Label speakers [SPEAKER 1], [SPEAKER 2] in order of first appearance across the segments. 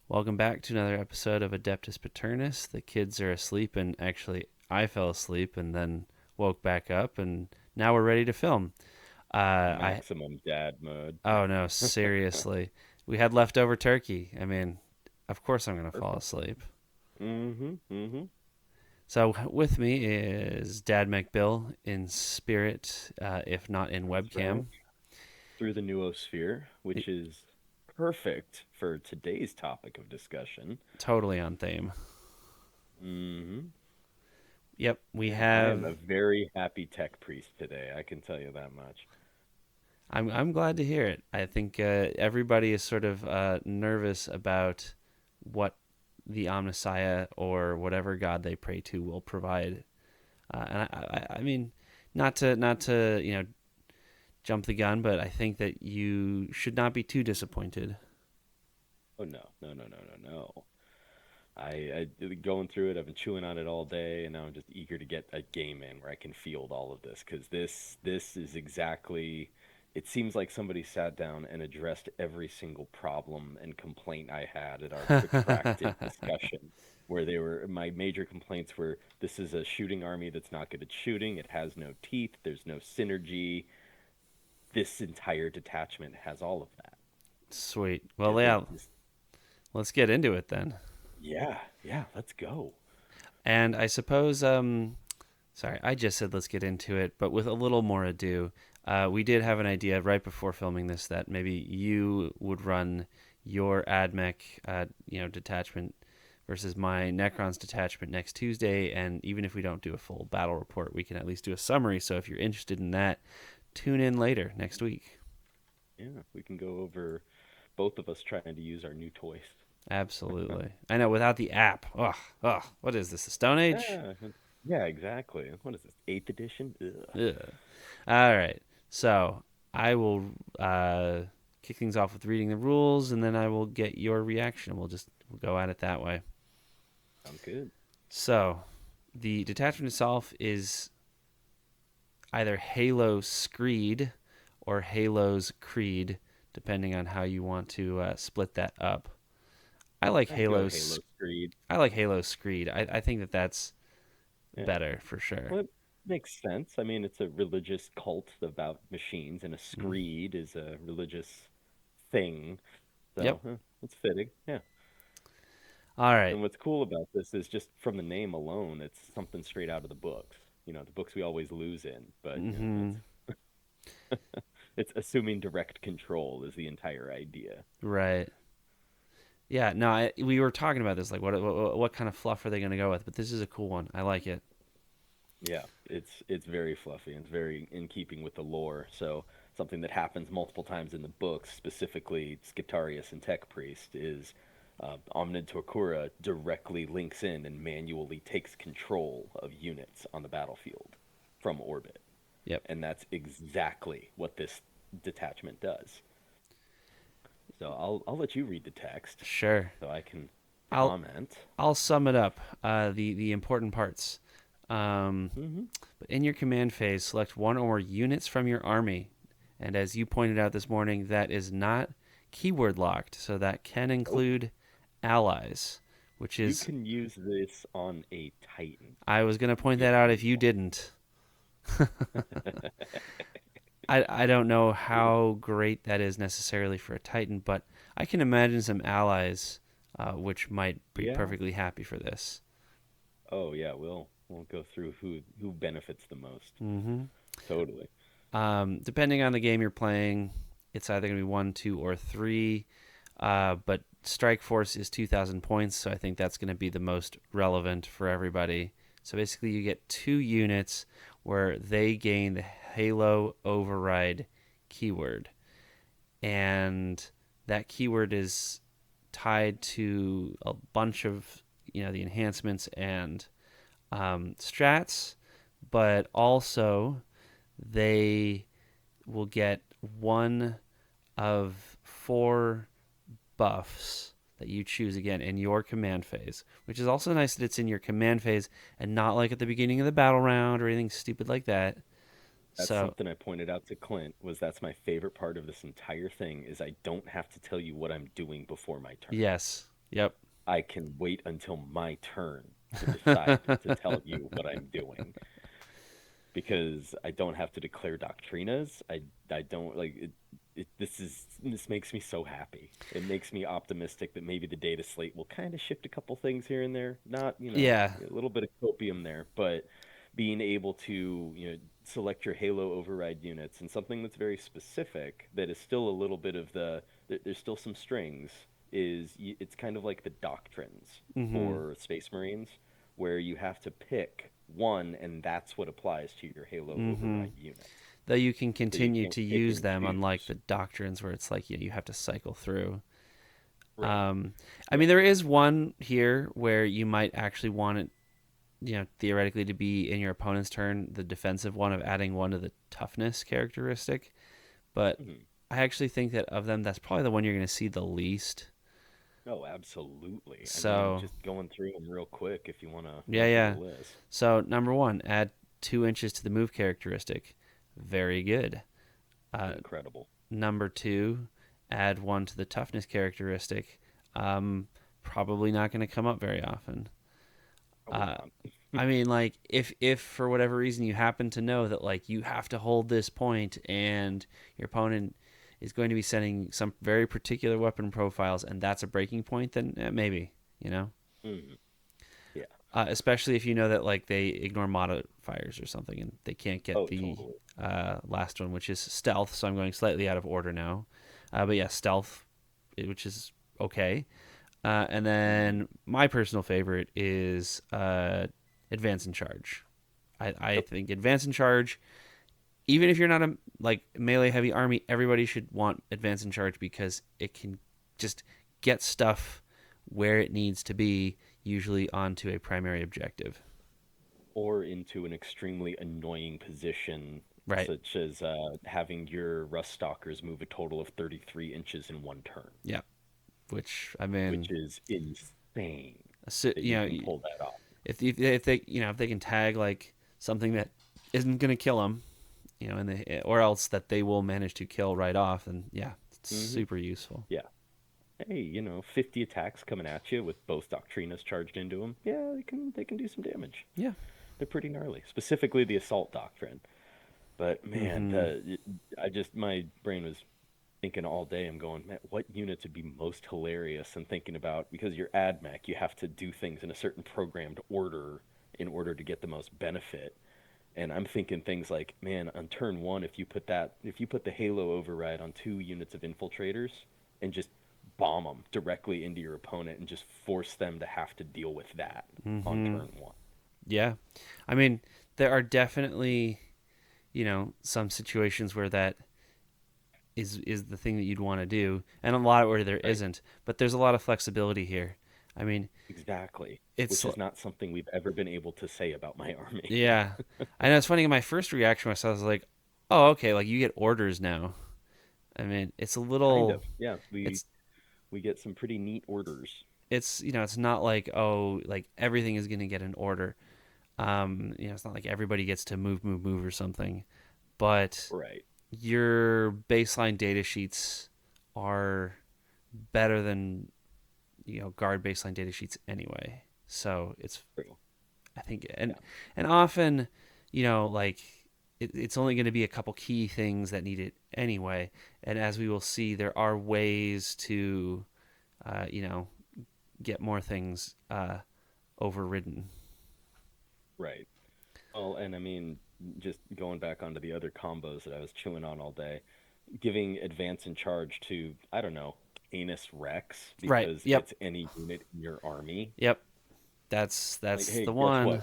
[SPEAKER 1] Welcome back to another episode of Adeptus Paternus. The kids are asleep, and actually, I fell asleep and then woke back up, and now we're ready to film. I
[SPEAKER 2] Maximum dad mode.
[SPEAKER 1] Oh no, seriously, we had leftover turkey. I mean, of course I'm gonna fall
[SPEAKER 2] Perfect.
[SPEAKER 1] asleep.
[SPEAKER 2] Mm-hmm.
[SPEAKER 1] So with me is DadMech Bill in spirit, if not in
[SPEAKER 2] That's right.
[SPEAKER 1] webcam.
[SPEAKER 2] Through the noosphere, which is perfect for today's topic of discussion.
[SPEAKER 1] Totally on theme.
[SPEAKER 2] Mm-hmm.
[SPEAKER 1] Yep, we
[SPEAKER 2] Yeah, I am
[SPEAKER 1] have.
[SPEAKER 2] a very happy tech priest today. I can tell you that much.
[SPEAKER 1] I'm glad to hear it. I think everybody is sort of nervous about what the Omnissiah or whatever god they pray to will provide. And I mean, not to jump the gun, but I think that you should not be too disappointed.
[SPEAKER 2] Oh no. I going through it. I've been chewing on it all day, and now I'm just eager to get a game in where I can field all of this because this is exactly. It seems like somebody sat down and addressed every single problem and complaint I had at our protracted discussion. Where they were, my major complaints were, this is a shooting army that's not good at shooting. It has no teeth. There's no synergy. This entire detachment has all of that.
[SPEAKER 1] Sweet. Well,
[SPEAKER 2] It, it
[SPEAKER 1] yeah,
[SPEAKER 2] just,
[SPEAKER 1] let's get into it then.
[SPEAKER 2] yeah. Let's go.
[SPEAKER 1] And I suppose, sorry, I just said let's get into it, but with a little more ado, we did have an idea right before filming this that maybe you would run your AdMech, detachment versus my Necron's detachment next Tuesday, and even if we don't do a full battle report, we can at least do a summary. So if you're interested in that, tune in later next week.
[SPEAKER 2] Yeah, we can go over both of us trying to use our new toys.
[SPEAKER 1] Absolutely. I know without the app. Ugh. What is this? The Stone Age?
[SPEAKER 2] Yeah, yeah, exactly. What is this? Eighth edition? Ugh.
[SPEAKER 1] Ugh. All right. So I will kick things off with reading the rules, and then I will get your reaction. We'll go at it that way.
[SPEAKER 2] Sounds good.
[SPEAKER 1] So the detachment itself is either Haloscreed or Halo's Creed, depending on how you want to split that up. I like
[SPEAKER 2] I'd go
[SPEAKER 1] Halo's.
[SPEAKER 2] Halo Screed.
[SPEAKER 1] I like Halo's Creed. I think that that's
[SPEAKER 2] Yeah.
[SPEAKER 1] better for sure.
[SPEAKER 2] Well, it makes sense. I mean, it's a religious cult about machines, and a
[SPEAKER 1] Mm.
[SPEAKER 2] screed is a religious thing.
[SPEAKER 1] Yep.
[SPEAKER 2] So, it's fitting. Yeah.
[SPEAKER 1] All right.
[SPEAKER 2] And what's cool about this is just from the name alone, it's something straight out of the books. The books we always lose in, but
[SPEAKER 1] Mm-hmm.
[SPEAKER 2] it's assuming direct control is the entire idea.
[SPEAKER 1] Right. Yeah, no, we were talking about this, like what kind of fluff are they going to go with? But this is a cool one. I like it.
[SPEAKER 2] Yeah, it's very fluffy and it's very in keeping with the lore. So something that happens multiple times in the books, specifically Skitarius and Tech Priest, is Omnid Torkura directly links in and manually takes control of units on the battlefield from orbit,
[SPEAKER 1] Yep.
[SPEAKER 2] and that's exactly what this detachment does. So I'll let you read the text
[SPEAKER 1] Sure.
[SPEAKER 2] so I can
[SPEAKER 1] I'll
[SPEAKER 2] comment.
[SPEAKER 1] I'll sum it up. The important parts.
[SPEAKER 2] Hmm.
[SPEAKER 1] But in your command phase, select one or more units from your army, and as you pointed out this morning, that is not keyword locked, so that can
[SPEAKER 2] Nope.
[SPEAKER 1] include allies, which
[SPEAKER 2] You
[SPEAKER 1] is
[SPEAKER 2] can use this on a Titan
[SPEAKER 1] I was going to point
[SPEAKER 2] if
[SPEAKER 1] that out
[SPEAKER 2] you
[SPEAKER 1] if you
[SPEAKER 2] want.
[SPEAKER 1] didn't. I don't know how great that is necessarily for a Titan, but I can imagine some allies which might be
[SPEAKER 2] Yeah.
[SPEAKER 1] perfectly happy for this.
[SPEAKER 2] Oh yeah, we'll go through who benefits the most.
[SPEAKER 1] Hmm.
[SPEAKER 2] Totally.
[SPEAKER 1] Depending on the game you're playing, it's either going to be one, two, or three. But Strike Force is 2,000 points, so I think that's going to be the most relevant for everybody. So basically, you get two units where they gain the Halo Override keyword, and that keyword is tied to a bunch of the enhancements and strats, but also they will get one of four buffs that you choose again in your command phase, which is also nice that it's in your command phase and not like at the beginning of the battle round or anything stupid like that.
[SPEAKER 2] That's
[SPEAKER 1] So,
[SPEAKER 2] something I pointed out to Clint was that's my favorite part of this entire thing is I don't have to tell you what I'm doing before my turn.
[SPEAKER 1] yes. Yep.
[SPEAKER 2] I can wait until my turn to decide to tell you what I'm doing because I don't have to declare doctrinas. I don't like it, this makes me so happy. It makes me optimistic that maybe the data slate will kind of shift a couple things here and there. Not,
[SPEAKER 1] Yeah.
[SPEAKER 2] a little bit of copium there, but being able to, select your Halo override units and something that's very specific that is still a little bit of there's still some strings is it's kind of like the doctrines
[SPEAKER 1] Mm-hmm.
[SPEAKER 2] for Space Marines where you have to pick one and that's what applies to your Halo
[SPEAKER 1] Mm-hmm.
[SPEAKER 2] override units.
[SPEAKER 1] Though you can
[SPEAKER 2] So you
[SPEAKER 1] continue
[SPEAKER 2] can't
[SPEAKER 1] to
[SPEAKER 2] pick
[SPEAKER 1] use
[SPEAKER 2] and
[SPEAKER 1] them, unlike
[SPEAKER 2] choose.
[SPEAKER 1] the doctrines where it's like you have to cycle through.
[SPEAKER 2] Right.
[SPEAKER 1] Um, I
[SPEAKER 2] Yeah.
[SPEAKER 1] mean, there is one here where you might actually want it, theoretically to be in your opponent's turn, the defensive one of adding one to the toughness characteristic. But
[SPEAKER 2] Mhm.
[SPEAKER 1] I actually think that of them, that's probably the one you're going to see the least.
[SPEAKER 2] Oh, absolutely. I mean,
[SPEAKER 1] So,
[SPEAKER 2] just going through them real quick if you want to
[SPEAKER 1] yeah,
[SPEAKER 2] run through the
[SPEAKER 1] yeah.
[SPEAKER 2] list.
[SPEAKER 1] So, number one, add 2 inches to the move characteristic. Very good. Uh,
[SPEAKER 2] Incredible.
[SPEAKER 1] Number two, add one to the toughness characteristic. Probably not going to come up very often.
[SPEAKER 2] Probably
[SPEAKER 1] Uh,
[SPEAKER 2] not.
[SPEAKER 1] I mean, like if for whatever reason you happen to know that like you have to hold this point and your opponent is going to be sending some very particular weapon profiles and that's a breaking point, then maybe you know,
[SPEAKER 2] Hmm. Yeah.
[SPEAKER 1] especially if you know that like they ignore modifiers or something and they can't get
[SPEAKER 2] Oh,
[SPEAKER 1] the
[SPEAKER 2] totally.
[SPEAKER 1] last one, which is stealth. So I'm going slightly out of order now, but yeah, stealth, which is okay. And
[SPEAKER 2] Hmm.
[SPEAKER 1] then my personal favorite is Advance and Charge. I
[SPEAKER 2] Yep.
[SPEAKER 1] think Advance and Charge, even if you're not a like melee heavy army, everybody should want Advance and Charge because it can just get stuff where it needs to be, usually onto a primary objective.
[SPEAKER 2] Or into an extremely annoying position,
[SPEAKER 1] Right.
[SPEAKER 2] such as having your Rust Stalkers move a total of 33 inches in one turn,
[SPEAKER 1] Yeah. Which I mean,
[SPEAKER 2] which is insane
[SPEAKER 1] so,
[SPEAKER 2] that you can pull that off.
[SPEAKER 1] if they if they can tag like something that isn't going to kill them, and they or else that they will manage to kill right off, and yeah, it's
[SPEAKER 2] Hmm.
[SPEAKER 1] super useful.
[SPEAKER 2] Yeah. Hey, 50 attacks coming at you with both Doctrinas charged into them. Yeah, they can do some damage.
[SPEAKER 1] Yeah.
[SPEAKER 2] They're pretty gnarly, specifically the Assault Doctrine. But man,
[SPEAKER 1] Mm-hmm.
[SPEAKER 2] my brain was thinking all day. I'm going, man, what units would be most hilarious? And thinking about because you're AdMech, you have to do things in a certain programmed order in order to get the most benefit. And I'm thinking things like, man, on turn one, if you put the Halo override on 2 units of infiltrators and just bomb them directly into your opponent and just force them to have to deal with that on
[SPEAKER 1] Mm-hmm.
[SPEAKER 2] turn one.
[SPEAKER 1] Yeah. I mean, there are definitely some situations where that is the thing that you'd want to do, and a lot where there
[SPEAKER 2] Right.
[SPEAKER 1] isn't. But there's a lot of flexibility here. I mean,
[SPEAKER 2] Exactly.
[SPEAKER 1] it's
[SPEAKER 2] Which is not something we've ever been able to say about my army.
[SPEAKER 1] yeah. I know it's funny. My first reaction was I was like, "Oh, okay. Like you get orders now." I mean, it's a
[SPEAKER 2] Kind
[SPEAKER 1] little.
[SPEAKER 2] of. Yeah, we
[SPEAKER 1] It's
[SPEAKER 2] we get some pretty neat orders.
[SPEAKER 1] it's not like, oh, like everything is going to get an order. It's not like everybody gets to move or something, but
[SPEAKER 2] Right.
[SPEAKER 1] your baseline data sheets are better than guard baseline data sheets anyway. So it's
[SPEAKER 2] True.
[SPEAKER 1] I think
[SPEAKER 2] Yeah.
[SPEAKER 1] and often, like it's only going to be a couple key things that need it anyway. And as we will see, there are ways to, uh, you know, get more things overridden.
[SPEAKER 2] Right. Well, and I mean, just going back onto the other combos that I was chewing on all day, giving advance and charge to, I don't know, Canis Rex
[SPEAKER 1] Right.
[SPEAKER 2] because
[SPEAKER 1] Yep.
[SPEAKER 2] it's any unit in your army.
[SPEAKER 1] Yep.
[SPEAKER 2] Like,
[SPEAKER 1] That's
[SPEAKER 2] hey,
[SPEAKER 1] the
[SPEAKER 2] guess
[SPEAKER 1] one.
[SPEAKER 2] what?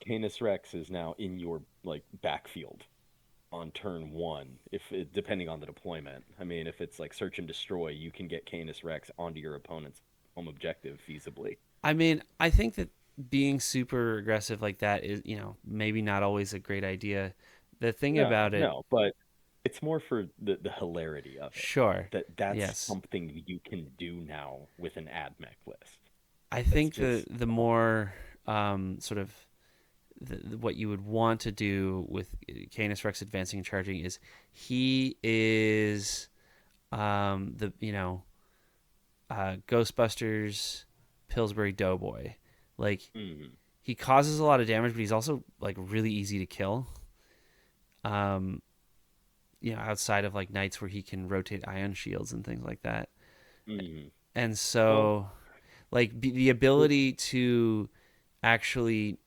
[SPEAKER 2] Canis Rex is now in your like backfield on turn one, depending on the deployment. I mean, if it's like search and destroy, you can get Canis Rex onto your opponent's home objective feasibly.
[SPEAKER 1] I mean, I think that being super aggressive like that is, maybe not always a great idea. The thing
[SPEAKER 2] No,
[SPEAKER 1] about it,
[SPEAKER 2] no, but it's more for the hilarity of it.
[SPEAKER 1] sure,
[SPEAKER 2] That's
[SPEAKER 1] yes.
[SPEAKER 2] something you can do now with an AdMech list.
[SPEAKER 1] I
[SPEAKER 2] That's
[SPEAKER 1] think
[SPEAKER 2] just
[SPEAKER 1] the
[SPEAKER 2] fun.
[SPEAKER 1] more sort of what you would want to do with Canis Rex advancing and charging is he is the Ghostbusters, Pillsbury Doughboy. Like
[SPEAKER 2] Mm-hmm.
[SPEAKER 1] he causes a lot of damage, but he's also like really easy to kill. Um, outside of like knights where he can rotate ion shields and things like that.
[SPEAKER 2] Mm-hmm.
[SPEAKER 1] And
[SPEAKER 2] Well,
[SPEAKER 1] so, like the ability to actually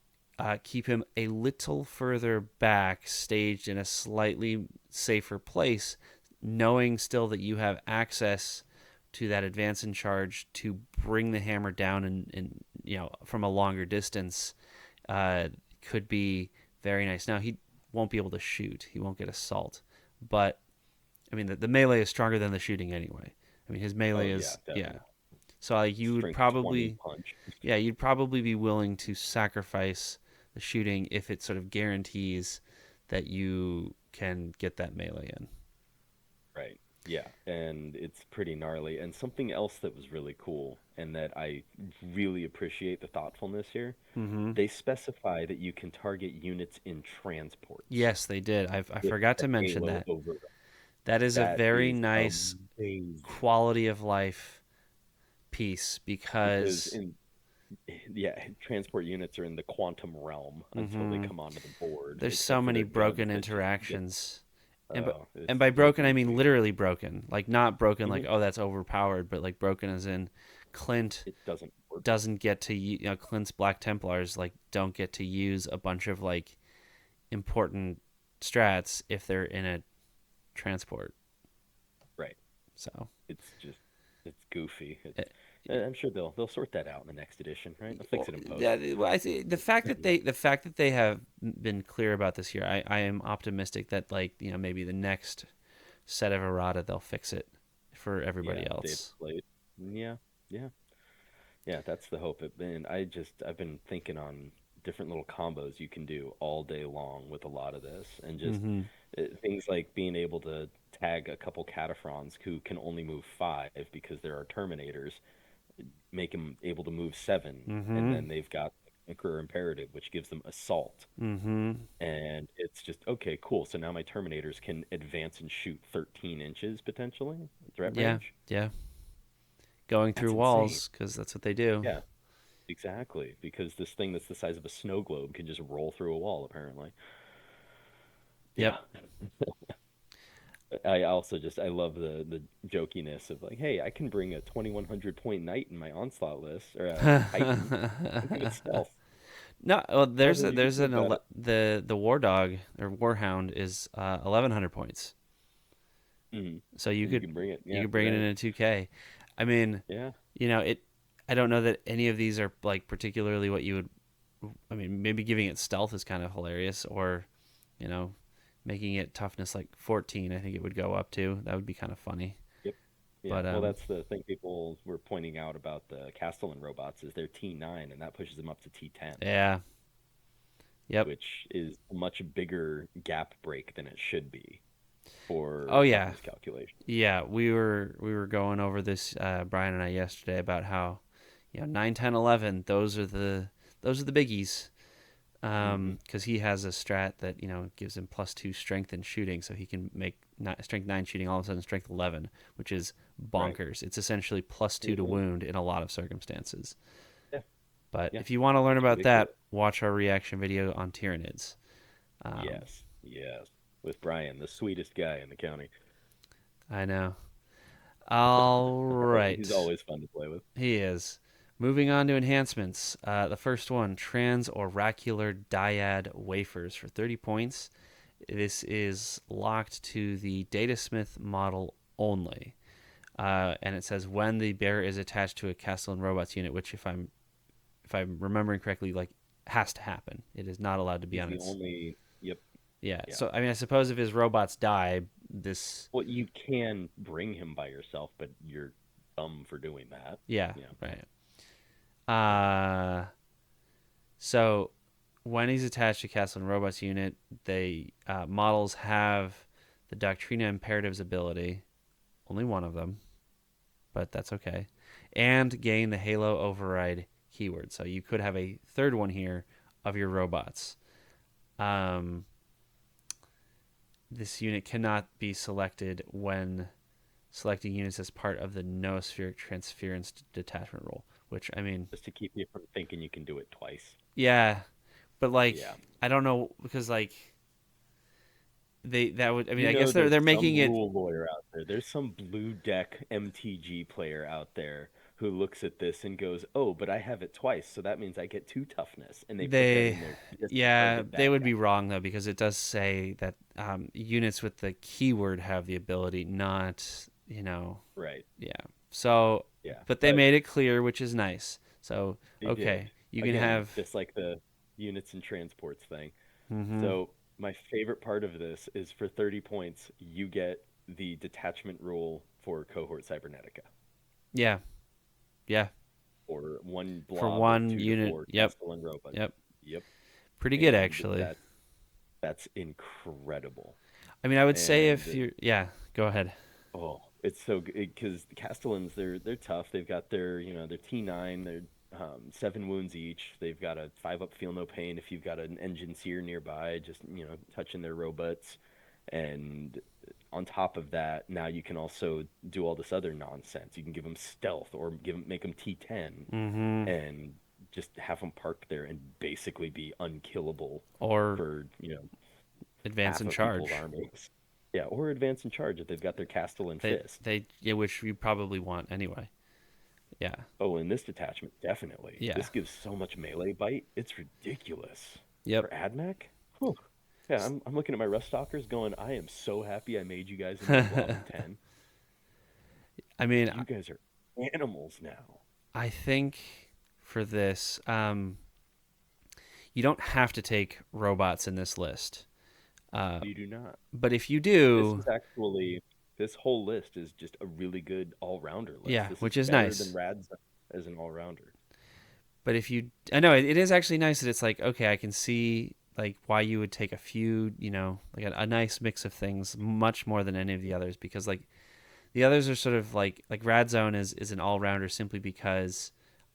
[SPEAKER 1] keep him a little further back, staged in a slightly safer place, knowing still that you have access to that advance in charge to bring the hammer down and from a longer distance, uh, could be very nice. Now he won't be able to shoot; he won't get assault, but I mean the melee is stronger than the shooting anyway. I mean his
[SPEAKER 2] oh
[SPEAKER 1] melee
[SPEAKER 2] yeah,
[SPEAKER 1] is
[SPEAKER 2] definitely.
[SPEAKER 1] So you would
[SPEAKER 2] Strength 20
[SPEAKER 1] probably
[SPEAKER 2] punch.
[SPEAKER 1] you'd probably be willing to sacrifice the shooting if it sort of guarantees that you can get that melee in.
[SPEAKER 2] Right. Yeah, and it's pretty gnarly. And something else that was really cool and that I really appreciate the thoughtfulness here,
[SPEAKER 1] Mm-hmm.
[SPEAKER 2] they specify that you can target units in transports
[SPEAKER 1] Yes, they did. I
[SPEAKER 2] with
[SPEAKER 1] forgot
[SPEAKER 2] the
[SPEAKER 1] to mention
[SPEAKER 2] Halo
[SPEAKER 1] that.
[SPEAKER 2] override.
[SPEAKER 1] That is a
[SPEAKER 2] That
[SPEAKER 1] very
[SPEAKER 2] is
[SPEAKER 1] nice
[SPEAKER 2] amazing
[SPEAKER 1] quality of life piece
[SPEAKER 2] because
[SPEAKER 1] because
[SPEAKER 2] yeah, transport units are in the quantum realm until they
[SPEAKER 1] mm-hmm,
[SPEAKER 2] come onto the board,
[SPEAKER 1] there's so
[SPEAKER 2] except for
[SPEAKER 1] many
[SPEAKER 2] their guns
[SPEAKER 1] broken
[SPEAKER 2] that just get,
[SPEAKER 1] interactions. And by,
[SPEAKER 2] oh,
[SPEAKER 1] and
[SPEAKER 2] it's
[SPEAKER 1] by
[SPEAKER 2] so
[SPEAKER 1] broken I mean
[SPEAKER 2] goofy.
[SPEAKER 1] literally broken. Like not broken like
[SPEAKER 2] Hmm.
[SPEAKER 1] oh that's overpowered, but like broken as in Clint
[SPEAKER 2] It doesn't work.
[SPEAKER 1] doesn't get to Clint's Black Templars like don't get to use a bunch of like important strats if they're in a transport.
[SPEAKER 2] Right.
[SPEAKER 1] So
[SPEAKER 2] It's just it's goofy.
[SPEAKER 1] uh,
[SPEAKER 2] I'm sure they'll sort that out in the next edition, right? They'll fix it in post.
[SPEAKER 1] yeah, well, I see the fact that they have been clear about this here, I am optimistic that like maybe the next set of errata they'll fix it for everybody
[SPEAKER 2] Yeah, they've
[SPEAKER 1] else.
[SPEAKER 2] played. Yeah, yeah, yeah. That's the hope. And I've been thinking on different little combos you can do all day long with a lot of this, and just
[SPEAKER 1] Mm-hmm.
[SPEAKER 2] things like being able to tag a couple cataphrons who can only move five because there are terminators, make them able to move seven, and
[SPEAKER 1] Mm-hmm.
[SPEAKER 2] then they've got Anchor Imperative, which gives them assault.
[SPEAKER 1] Mm-hmm.
[SPEAKER 2] And it's just okay, cool. So now my Terminators can advance and shoot 13 inches potentially threat
[SPEAKER 1] Yeah.
[SPEAKER 2] range.
[SPEAKER 1] Yeah. Going through
[SPEAKER 2] That's insane.
[SPEAKER 1] walls because that's what they do.
[SPEAKER 2] Yeah, exactly. Because this thing that's the size of a snow globe can just roll through a wall, apparently.
[SPEAKER 1] Yep.
[SPEAKER 2] Yeah. I also just I love the jokiness of like, hey, I can bring a 2100 point knight in my onslaught list or a titan and give it stealth.
[SPEAKER 1] No, well,
[SPEAKER 2] How
[SPEAKER 1] there's
[SPEAKER 2] would you feel about it?
[SPEAKER 1] the war dog or warhound is 1100 points,
[SPEAKER 2] Hmm.
[SPEAKER 1] so
[SPEAKER 2] And you can bring it.
[SPEAKER 1] you
[SPEAKER 2] Yeah,
[SPEAKER 1] could
[SPEAKER 2] you're
[SPEAKER 1] bring it in
[SPEAKER 2] right.
[SPEAKER 1] a 2K. I mean,
[SPEAKER 2] Yeah.
[SPEAKER 1] it. I don't know that any of these are like particularly what you would. I mean, maybe giving it stealth is kind of hilarious, or you know, making it toughness like 14. I think it would go up to. That would be kind of funny.
[SPEAKER 2] Yep. Yeah.
[SPEAKER 1] But
[SPEAKER 2] Well, that's the thing people were pointing out about the Castellan robots is they're T9 and that pushes them up to T10,
[SPEAKER 1] yeah, yep.
[SPEAKER 2] which is a much bigger gap break than it should be
[SPEAKER 1] Oh
[SPEAKER 2] for
[SPEAKER 1] yeah,
[SPEAKER 2] toughness calculation.
[SPEAKER 1] yeah. We were going over this Brian and I yesterday about how 9, 10, 11. Those are the biggies.
[SPEAKER 2] Hmm.
[SPEAKER 1] Because he has a strat that gives him +2 strength in shooting, so he can make strength 9 shooting all of a sudden strength 11, which is
[SPEAKER 2] Right.
[SPEAKER 1] bonkers. It's essentially +2 to
[SPEAKER 2] Hmm.
[SPEAKER 1] wound in a lot of circumstances.
[SPEAKER 2] Yeah.
[SPEAKER 1] But
[SPEAKER 2] Yeah.
[SPEAKER 1] if you want to learn
[SPEAKER 2] It's
[SPEAKER 1] about
[SPEAKER 2] ridiculous.
[SPEAKER 1] that, watch our reaction video on Tyranids. Um,
[SPEAKER 2] Yes. Yes. With Brian, the sweetest guy in the county.
[SPEAKER 1] I know. All
[SPEAKER 2] He's
[SPEAKER 1] right,
[SPEAKER 2] always fun to play with.
[SPEAKER 1] he is. Moving on to enhancements. The first one, trans oracular dyad wafers for 30 points. This is locked to the Datasmith model only. And it says when the bearer is attached to a Castellan Robots unit, which if I'm remembering correctly, like has to happen. It is not allowed to be
[SPEAKER 2] He's
[SPEAKER 1] on
[SPEAKER 2] the
[SPEAKER 1] its.
[SPEAKER 2] only. Yep.
[SPEAKER 1] Yeah.
[SPEAKER 2] Yeah.
[SPEAKER 1] So I mean, I suppose if his robots die, this.
[SPEAKER 2] Well, you can bring him by yourself, but you're dumb for doing that.
[SPEAKER 1] Yeah.
[SPEAKER 2] Yeah.
[SPEAKER 1] Right. So when he's attached to Castellan Robots unit, they models have the Doctrina Imperatives ability. Only one of them, but that's okay. And gain the Halo Override keyword. So you could have a third one here of your robots. Um, this unit cannot be selected when selecting units as part of the noospheric transference detachment rule. Which I mean,
[SPEAKER 2] Just to keep you from thinking you can do it twice.
[SPEAKER 1] yeah, but like
[SPEAKER 2] Yeah.
[SPEAKER 1] I don't know because like they that would I mean
[SPEAKER 2] You
[SPEAKER 1] I
[SPEAKER 2] know,
[SPEAKER 1] guess they're
[SPEAKER 2] there's
[SPEAKER 1] making
[SPEAKER 2] some
[SPEAKER 1] it
[SPEAKER 2] rule lawyer out there. There's some blue deck MTG player out there who looks at this and goes, "Oh, but I have it twice, so that means I get two toughness." And they put that
[SPEAKER 1] they
[SPEAKER 2] in there just to
[SPEAKER 1] yeah
[SPEAKER 2] target
[SPEAKER 1] they
[SPEAKER 2] bad
[SPEAKER 1] would
[SPEAKER 2] guys.
[SPEAKER 1] be wrong though because it does say that units with the keyword have the ability, not
[SPEAKER 2] Right.
[SPEAKER 1] yeah. So,
[SPEAKER 2] Yeah.
[SPEAKER 1] but they
[SPEAKER 2] But
[SPEAKER 1] made it clear, which is nice. So
[SPEAKER 2] they did.
[SPEAKER 1] okay, you can
[SPEAKER 2] Again,
[SPEAKER 1] have.
[SPEAKER 2] just like the units and transports thing.
[SPEAKER 1] Hmm.
[SPEAKER 2] So my favorite part of this is for 30 points, you get the detachment rule for cohort cybernetica,
[SPEAKER 1] Yeah, yeah.
[SPEAKER 2] or one
[SPEAKER 1] For
[SPEAKER 2] blob of
[SPEAKER 1] one
[SPEAKER 2] two to
[SPEAKER 1] unit,
[SPEAKER 2] four
[SPEAKER 1] yep,
[SPEAKER 2] Castellan robots.
[SPEAKER 1] yep.
[SPEAKER 2] Yep.
[SPEAKER 1] Pretty good
[SPEAKER 2] And
[SPEAKER 1] actually.
[SPEAKER 2] that's incredible.
[SPEAKER 1] I mean, I would say if
[SPEAKER 2] And
[SPEAKER 1] you're, yeah, go ahead.
[SPEAKER 2] oh, it's so good because the Castellans they're tough. They've got their their T9, they're 7 wounds each. They've got a 5 up feel no pain if you've got an engine seer nearby, just touching their robots. And on top of that, now you can also do all this other nonsense. You can give them stealth or make them T10
[SPEAKER 1] Hmm.
[SPEAKER 2] and just have them parked there and basically be unkillable
[SPEAKER 1] Or
[SPEAKER 2] for
[SPEAKER 1] advance
[SPEAKER 2] half
[SPEAKER 1] and
[SPEAKER 2] of people's
[SPEAKER 1] charge.
[SPEAKER 2] armies. Yeah, or advance in charge if they've got their Castellan Fist.
[SPEAKER 1] Yeah, which you probably want anyway. Yeah,
[SPEAKER 2] Oh, in this detachment, definitely.
[SPEAKER 1] yeah,
[SPEAKER 2] This gives so much melee bite. It's ridiculous.
[SPEAKER 1] yep.
[SPEAKER 2] For AdMech? Whew. Yeah, I'm looking at my Rust Stalkers going, I am so happy I made you guys into a blob of 10.
[SPEAKER 1] I mean,
[SPEAKER 2] You guys are animals now.
[SPEAKER 1] I think for this, you don't have to take robots in this list.
[SPEAKER 2] You do not.
[SPEAKER 1] But if you
[SPEAKER 2] This
[SPEAKER 1] do,
[SPEAKER 2] is actually, this whole list is just a really good all-rounder list.
[SPEAKER 1] yeah,
[SPEAKER 2] This is
[SPEAKER 1] which is
[SPEAKER 2] better than
[SPEAKER 1] nice.
[SPEAKER 2] Rad's as an all-rounder.
[SPEAKER 1] But if you, I know it is actually nice that it's like, okay, I can see like why you would take a few, like a nice mix of things, much more than any of the others, because like the others are sort of like Radzone is an all rounder simply because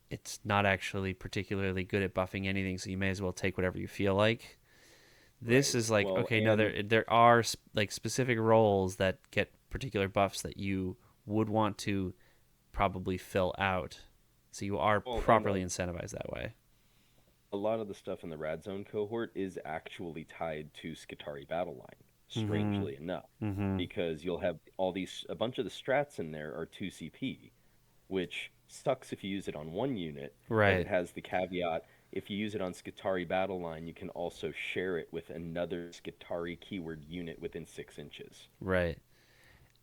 [SPEAKER 1] it's not actually particularly good at buffing anything, so you may as well take whatever you feel like. This
[SPEAKER 2] Right.
[SPEAKER 1] is like,
[SPEAKER 2] Well,
[SPEAKER 1] okay, no,
[SPEAKER 2] and
[SPEAKER 1] there are like specific roles that get particular buffs that you would want to probably fill out, so you are properly
[SPEAKER 2] like
[SPEAKER 1] incentivized that way.
[SPEAKER 2] a lot of the stuff in the Rad Zone cohort is actually tied to Skitarii Battle Line,
[SPEAKER 1] Mm-hmm.
[SPEAKER 2] strangely enough,
[SPEAKER 1] Mm-hmm.
[SPEAKER 2] because you'll have a bunch of the strats in there are 2 CP, which sucks if you use it on one unit, but it
[SPEAKER 1] Right.
[SPEAKER 2] has the caveat if you use it on Skitarii Battle Line, you can also share it with another Skitarii keyword unit within 6 inches.
[SPEAKER 1] Right.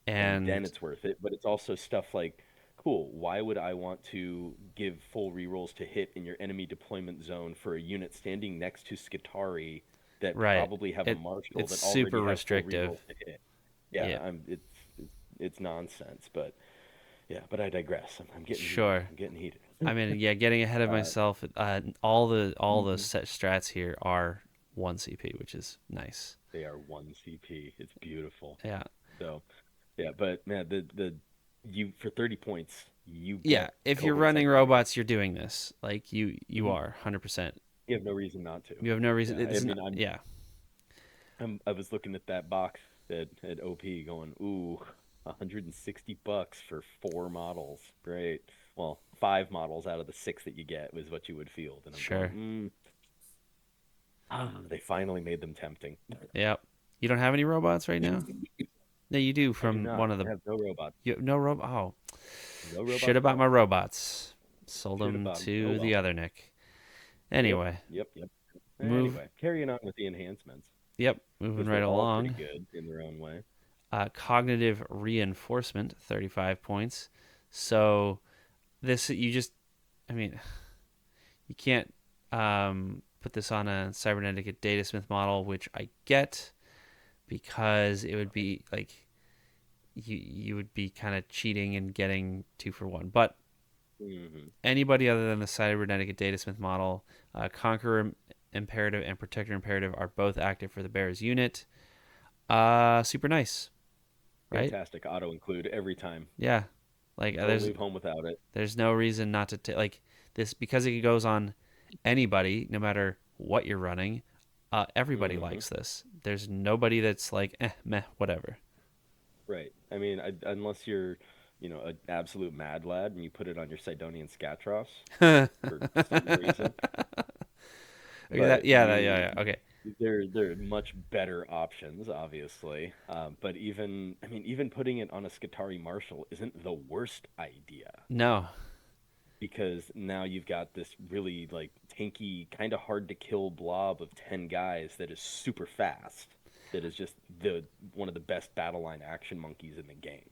[SPEAKER 2] And then
[SPEAKER 1] And
[SPEAKER 2] it's worth it. But it's also stuff like, cool, why would I want to give full rerolls to hit in your enemy deployment zone for a unit standing next to Skitarii that
[SPEAKER 1] right.
[SPEAKER 2] probably have a marshal
[SPEAKER 1] It's
[SPEAKER 2] that
[SPEAKER 1] super
[SPEAKER 2] already have full
[SPEAKER 1] restrictive.
[SPEAKER 2] rerolls to hit? Yeah,
[SPEAKER 1] Yeah.
[SPEAKER 2] it's nonsense, but yeah, but I digress. I'm getting heated.
[SPEAKER 1] Sure.
[SPEAKER 2] I'm getting heated.
[SPEAKER 1] I mean, yeah, getting ahead of
[SPEAKER 2] Uh,
[SPEAKER 1] myself. All the
[SPEAKER 2] mhm.
[SPEAKER 1] set strats here are one CP, which is nice.
[SPEAKER 2] They are 1 CP. It's beautiful.
[SPEAKER 1] Yeah.
[SPEAKER 2] So yeah, but man, the you for 30 points, you
[SPEAKER 1] Yeah.
[SPEAKER 2] get
[SPEAKER 1] If you're
[SPEAKER 2] cohort
[SPEAKER 1] running
[SPEAKER 2] cybernetic.
[SPEAKER 1] robots, you're doing this. Like you
[SPEAKER 2] Hmm.
[SPEAKER 1] are 100%.
[SPEAKER 2] You have no reason not to.
[SPEAKER 1] You have no reason.
[SPEAKER 2] Yeah,
[SPEAKER 1] It
[SPEAKER 2] I
[SPEAKER 1] is
[SPEAKER 2] mean,
[SPEAKER 1] not. Yeah.
[SPEAKER 2] I was looking at that box at OP going, ooh, $160 for 4 models. Great. Well, 5 models out of the 6 that you get was what you would field. And I'm going,
[SPEAKER 1] Sure.
[SPEAKER 2] they finally made them tempting.
[SPEAKER 1] Yep. You don't have any robots right now? No, you do
[SPEAKER 2] I do
[SPEAKER 1] from one
[SPEAKER 2] not.
[SPEAKER 1] of the.
[SPEAKER 2] I have no robots.
[SPEAKER 1] You have no robot. Oh,
[SPEAKER 2] No
[SPEAKER 1] shit
[SPEAKER 2] robots at
[SPEAKER 1] about my
[SPEAKER 2] all.
[SPEAKER 1] robots. Sold
[SPEAKER 2] Shit
[SPEAKER 1] them
[SPEAKER 2] about them. Oh
[SPEAKER 1] to the
[SPEAKER 2] well.
[SPEAKER 1] other Nick.
[SPEAKER 2] Yep.
[SPEAKER 1] Anyway,
[SPEAKER 2] Yep. Yep.
[SPEAKER 1] move.
[SPEAKER 2] Anyway, carrying on with the enhancements
[SPEAKER 1] Yep, moving
[SPEAKER 2] because
[SPEAKER 1] right
[SPEAKER 2] they're all pretty
[SPEAKER 1] along.
[SPEAKER 2] good in their own way.
[SPEAKER 1] Cognitive reinforcement, 35 points. So this you just, I mean, you can't put this on a cybernetic datasmith model, which I get because it would be like you would be kind of cheating and getting 2 for 1. But
[SPEAKER 2] Hmm.
[SPEAKER 1] anybody other than the cybernetic datasmith model, Conqueror Imperative and Protector Imperative are both active for the Bears unit. Super nice, right?
[SPEAKER 2] Fantastic. Auto include every time.
[SPEAKER 1] Yeah, like
[SPEAKER 2] Don't leave home without it.
[SPEAKER 1] there's no reason not to take like this because it goes on anybody, no matter what you're running. Everybody
[SPEAKER 2] Hmm.
[SPEAKER 1] likes this. There's nobody that's like, meh, whatever.
[SPEAKER 2] Right. I mean, unless you're, an absolute mad lad and you put it on your Sidonian Scatros
[SPEAKER 1] Okay,
[SPEAKER 2] for some reason,
[SPEAKER 1] that,
[SPEAKER 2] but
[SPEAKER 1] yeah, yeah, yeah. Okay.
[SPEAKER 2] there are much better options, obviously. But even, I mean, even putting it on a Scutari Marshal isn't the worst idea
[SPEAKER 1] No.
[SPEAKER 2] because now you've got this really like tanky, kind of hard to kill blob of 10 guys that is super fast. That is just the one of the best battle line action monkeys in the game.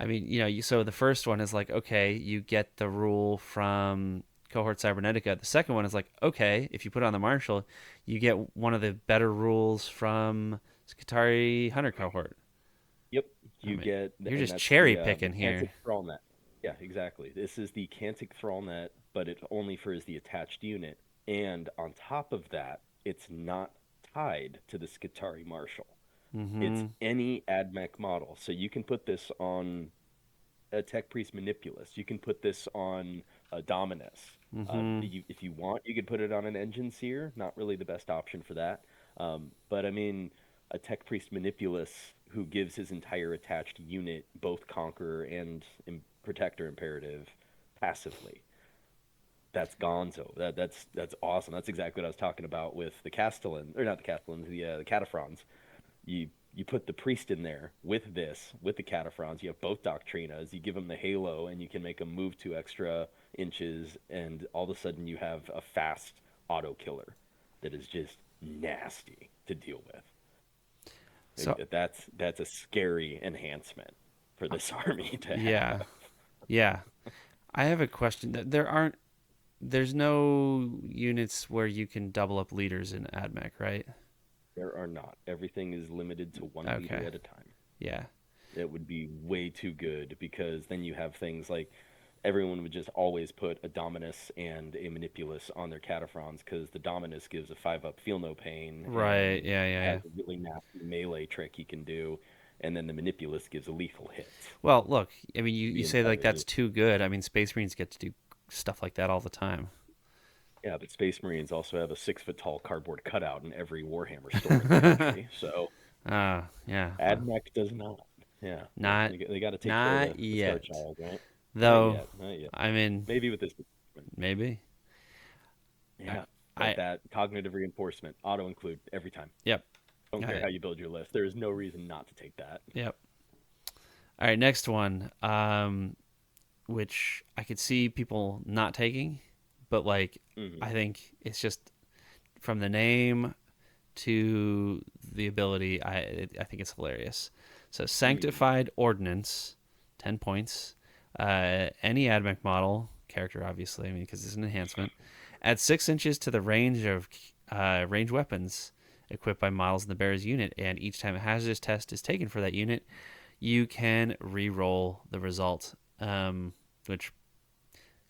[SPEAKER 1] I mean, so the first one is like, okay, you get the rule from Cohort Cybernetica. The second one is like, okay, if you put it on the Marshal, you get one of the better rules from Skitarii Hunter Cohort.
[SPEAKER 2] Yep,
[SPEAKER 1] I
[SPEAKER 2] you
[SPEAKER 1] mean,
[SPEAKER 2] get,
[SPEAKER 1] you're
[SPEAKER 2] and
[SPEAKER 1] just
[SPEAKER 2] that's
[SPEAKER 1] cherry
[SPEAKER 2] the
[SPEAKER 1] picking
[SPEAKER 2] Cantic
[SPEAKER 1] here.
[SPEAKER 2] Thrallnet. Yeah, exactly. This is the Cantic Thrallnet, but it only furs the attached unit, and on top of that, it's not tied to the Skitari Marshal. It's
[SPEAKER 1] Mm-hmm.
[SPEAKER 2] any AdMech model, so you can put this on a Tech Priest Manipulus. You can put this on a Dominus.
[SPEAKER 1] Mm-hmm.
[SPEAKER 2] If you want, you could put it on an Engine Seer. Not really the best option for that. But I mean, a Tech Priest Manipulus who gives his entire attached unit both Conqueror and Protector Imperative passively. That's Gonzo. That's awesome. That's exactly what I was talking about with the Castellan, or not the Castellans, the Cataphrons. You put the priest in there with this, with the Cataphrons. You have both Doctrinas. You give them the halo, and you can make them move 2 extra inches, and all of a sudden you have a fast auto killer that is just nasty to deal with.
[SPEAKER 1] So
[SPEAKER 2] That's a scary enhancement for this army to
[SPEAKER 1] yeah,
[SPEAKER 2] have.
[SPEAKER 1] yeah. I have a question. There's no units where you can double up leaders in AdMech, right?
[SPEAKER 2] There are not. Everything is limited to one leader
[SPEAKER 1] Okay.
[SPEAKER 2] at a time.
[SPEAKER 1] Yeah.
[SPEAKER 2] It would be way too good because then you have things like everyone would just always put a Dominus and a Manipulus on their Cataphrons because the Dominus gives a 5-up feel no pain
[SPEAKER 1] Right.
[SPEAKER 2] and
[SPEAKER 1] Yeah. Yeah. Yeah.
[SPEAKER 2] has a really nasty melee trick he can do, and then the Manipulus gives a lethal hit.
[SPEAKER 1] Well, look. I mean, you
[SPEAKER 2] The
[SPEAKER 1] say like
[SPEAKER 2] entire
[SPEAKER 1] that's
[SPEAKER 2] unit.
[SPEAKER 1] too good. I mean, Space Marines get to do stuff like that all the time.
[SPEAKER 2] Yeah, but Space Marines also have a 6 foot tall cardboard cutout in every Warhammer store in the country. So
[SPEAKER 1] Yeah. Well,
[SPEAKER 2] AdMech does not. Yeah, well,
[SPEAKER 1] not
[SPEAKER 2] they got to take care of
[SPEAKER 1] not
[SPEAKER 2] the Star
[SPEAKER 1] yet.
[SPEAKER 2] Child, right? Not
[SPEAKER 1] Though.
[SPEAKER 2] yet, not yet.
[SPEAKER 1] I mean,
[SPEAKER 2] Maybe with this.
[SPEAKER 1] maybe. I.
[SPEAKER 2] Yeah, but
[SPEAKER 1] I
[SPEAKER 2] that cognitive reinforcement, auto include every time.
[SPEAKER 1] yep.
[SPEAKER 2] Don't care
[SPEAKER 1] I,
[SPEAKER 2] how you build your list. There is no reason not to take that.
[SPEAKER 1] yep. All right. Next one. Which I could see people not taking, but like
[SPEAKER 2] Hmm.
[SPEAKER 1] I think it's just from the name to the ability. I think it's hilarious. So
[SPEAKER 2] Hmm.
[SPEAKER 1] sanctified ordnance, 10 points. Any AdMech model character, obviously. I mean, because it's an enhancement. Add 6 inches to the range of range weapons equipped by models in the bearer's unit, and each time a hazardous test is taken for that unit, you can re-roll the result. Which